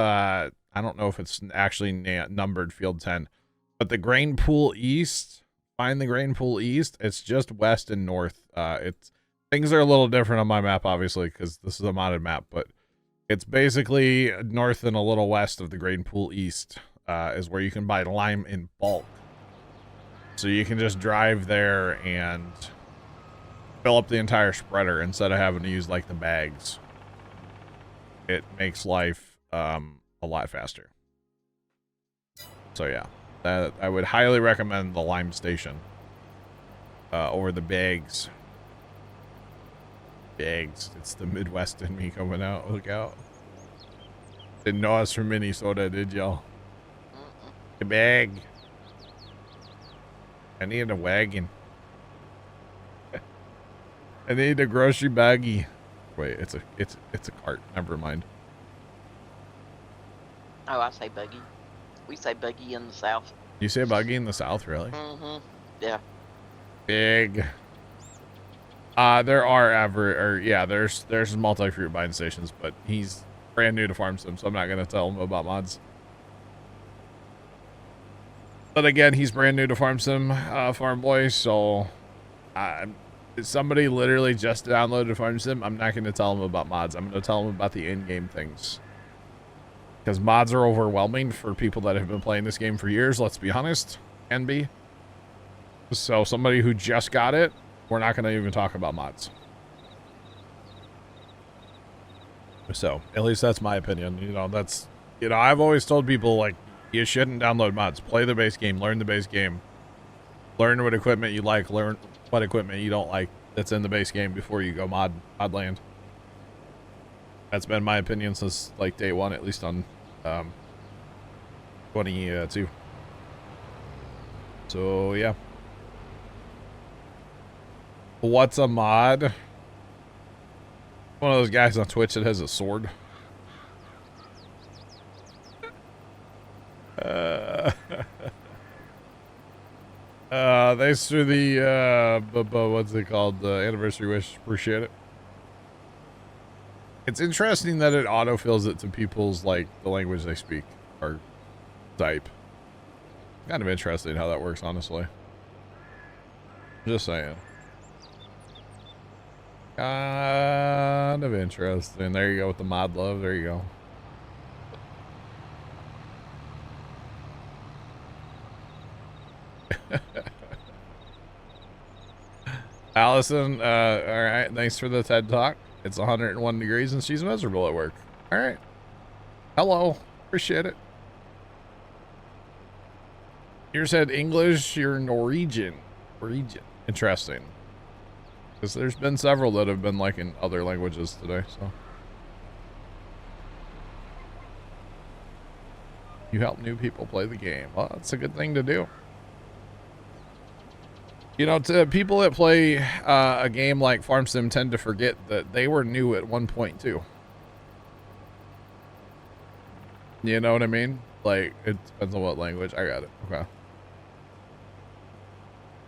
I don't know if it's actually numbered field 10, but the grain pool east. Find the grain pool east. It's just west and north. It's things are a little different on my map, obviously, because this is a modded map, but it's basically north and a little west of the grain pool east is where you can buy lime in bulk. So you can just drive there and fill up the entire spreader instead of having to use like the bags. It makes life a lot faster. So yeah, I would highly recommend the lime station over the bags. Bags. It's the Midwest in me coming out. Look out. Didn't know us from Minnesota, did y'all? A bag. I need a wagon. I need a grocery baggie. Wait, it's a cart. Never mind. Oh, I say buggy. We say buggy in the South. You say buggy in the South, really? Mm-hmm. Yeah. Big. There are there's multi-fruit buying stations, but he's brand new to Farm Sim, so I'm not gonna tell him about mods. But again, he's brand new to Farm Sim, Farm Boy, so somebody literally just downloaded Farm Sim. I'm not gonna tell him about mods. I'm gonna tell him about the in-game things. Because mods are overwhelming for people that have been playing this game for years, let's be honest. Can be. So somebody who just got it, we're not going to even talk about mods. So, at least that's my opinion. You know, that's, you know, I've always told people, like, you shouldn't download mods. Play the base game. Learn the base game. Learn what equipment you like. Learn what equipment you don't like that's in the base game before you go mod land. That's been my opinion since, like, day one, at least on 22. So, yeah. What's a mod? One of those guys on Twitch that has a sword. Thanks for the what's it called? The anniversary wish. Appreciate it. It's interesting that it autofills it to people's, like, the language they speak or type. Kind of interesting how that works, honestly. Just saying. Kind of interesting. There you go with the mod love. There you go. Allison, all right. Thanks for the TED Talk. It's 101 degrees and she's miserable at work. All right. Hello. Appreciate it. You said English, you're Norwegian. Norwegian. Interesting. Because there's been several that have been like in other languages today, so. You help new people play the game. Well, that's a good thing to do. You know, to people that play a game like Farm Sim tend to forget that they were new at one point too. You know what I mean? Like, it depends on what language. I got it. Okay.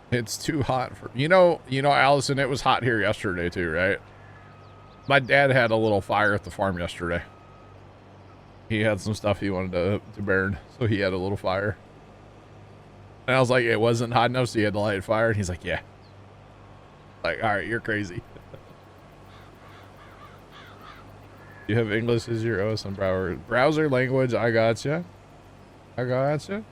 It's too hot for, you know, Allison, it was hot here yesterday too, right? My dad had a little fire at the farm yesterday. He had some stuff he wanted to burn, so he had a little fire. And I was like, it wasn't hot enough, so you had to light a fire. And he's like, yeah. Like, all right, you're crazy. You have English as your OSM browser language. I gotcha. I gotcha.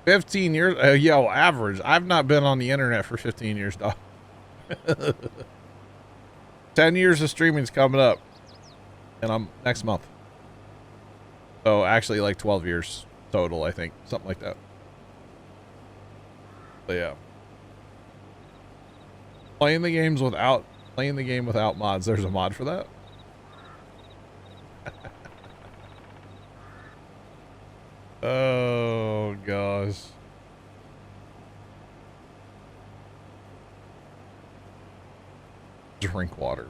$15 years. Yo, average. I've not been on the internet for 15 years, dog. 10 years of streaming's coming up. And I'm next month. So actually like 12 years total, I think. Something like that. But yeah. Playing the game without mods. There's a mod for that. Oh gosh. Drink water.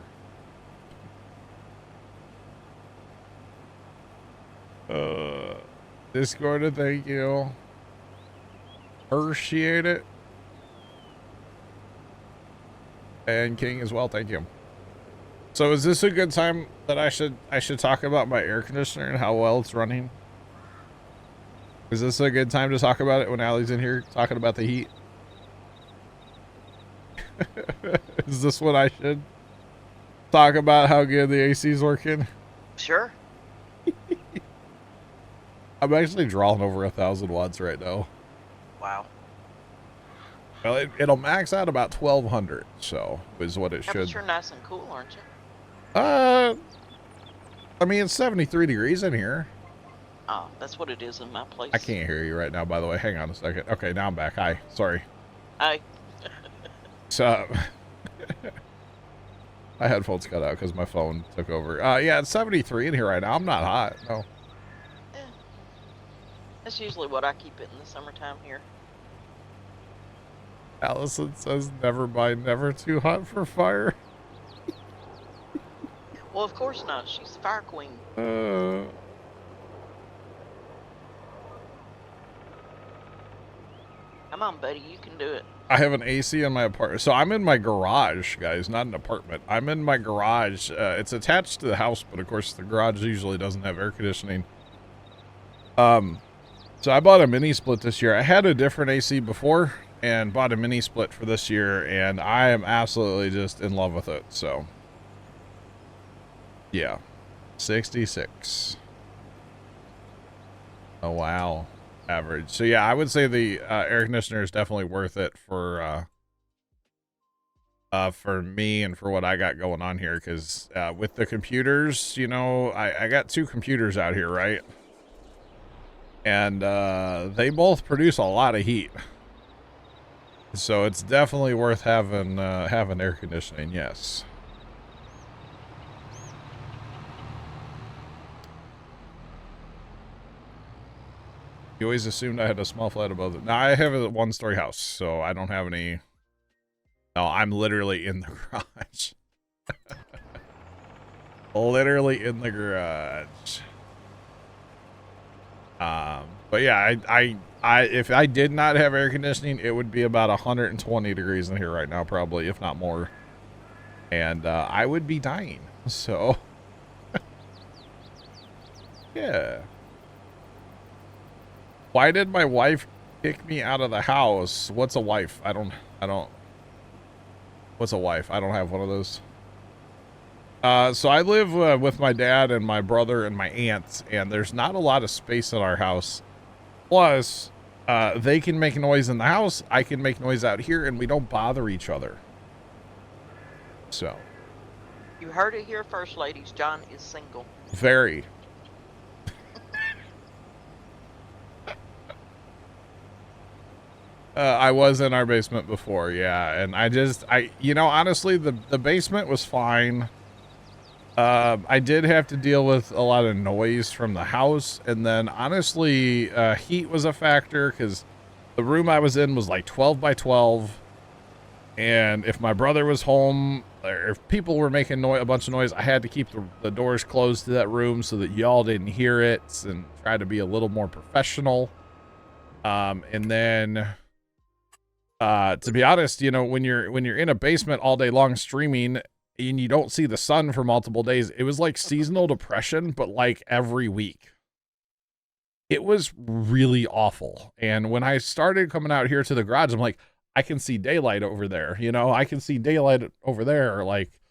Discord, thank you. Appreciate it. And King as well, thank you. So is this a good time that I should talk about my air conditioner and how well it's running? Is this a good time to talk about it when Allie's in here talking about the heat? Is this what I should talk about, how good the AC is working? Sure. I'm actually drawing over 1,000 watts right now. Wow. Well, it'll max out about 1,200, so is what it Yeah, should. but you're nice and cool, aren't you? I mean, it's 73 degrees in here. Oh, that's what it is in my place. I can't hear you right now, by the way. Hang on a second. Okay, now I'm back. Hi. Sorry. Hi. So, my headphones cut out because my phone took over. Yeah, it's 73 in here right now. I'm not hot. No. Yeah. That's usually what I keep it in the summertime here. Allison says, never mind, never too hot for fire. Well, of course not. She's the fire queen. Come on, buddy. You can do it. I have an AC in my apartment. So I'm in my garage, guys, not an apartment. I'm in my garage. It's attached to the house, but of course the garage usually doesn't have air conditioning. So I bought a mini split this year. I had a different AC before and bought a mini split for this year, and I am absolutely just in love with it. So yeah, 66. Oh wow. Average. So yeah, I would say the air conditioner is definitely worth it for me and for what I got going on here, because with the computers, you know, I got 2 computers out here, right? And they both produce a lot of heat, so it's definitely worth having air conditioning. Yes. You always assumed I had a small flat above it. Now I have a 1-story house, so I don't have any. No, I'm literally in the garage. Literally in the garage. But yeah, I if I did not have air conditioning, it would be about 120 degrees in here right now, probably, if not more. And I would be dying. So yeah. Why did my wife kick me out of the house? What's a wife? I don't. What's a wife? I don't have one of those. So I live with my dad and my brother and my aunt, and there's not a lot of space in our house. Plus, they can make noise in the house. I can make noise out here, and we don't bother each other. So. You heard it here first, ladies. John is single. Very. I was in our basement before, yeah, and you know, honestly, the basement was fine. I did have to deal with a lot of noise from the house, and then honestly, heat was a factor, because the room I was in was like 12 by 12, and if my brother was home, or if people were making a bunch of noise, I had to keep the doors closed to that room so that y'all didn't hear it, and try to be a little more professional. And then... to be honest, you know, when you're in a basement all day long streaming and you don't see the sun for multiple days, it was like seasonal depression, but like every week. It was really awful. And when I started coming out here to the garage, I'm like, I can see daylight over there. You know, I can see daylight over there. Like,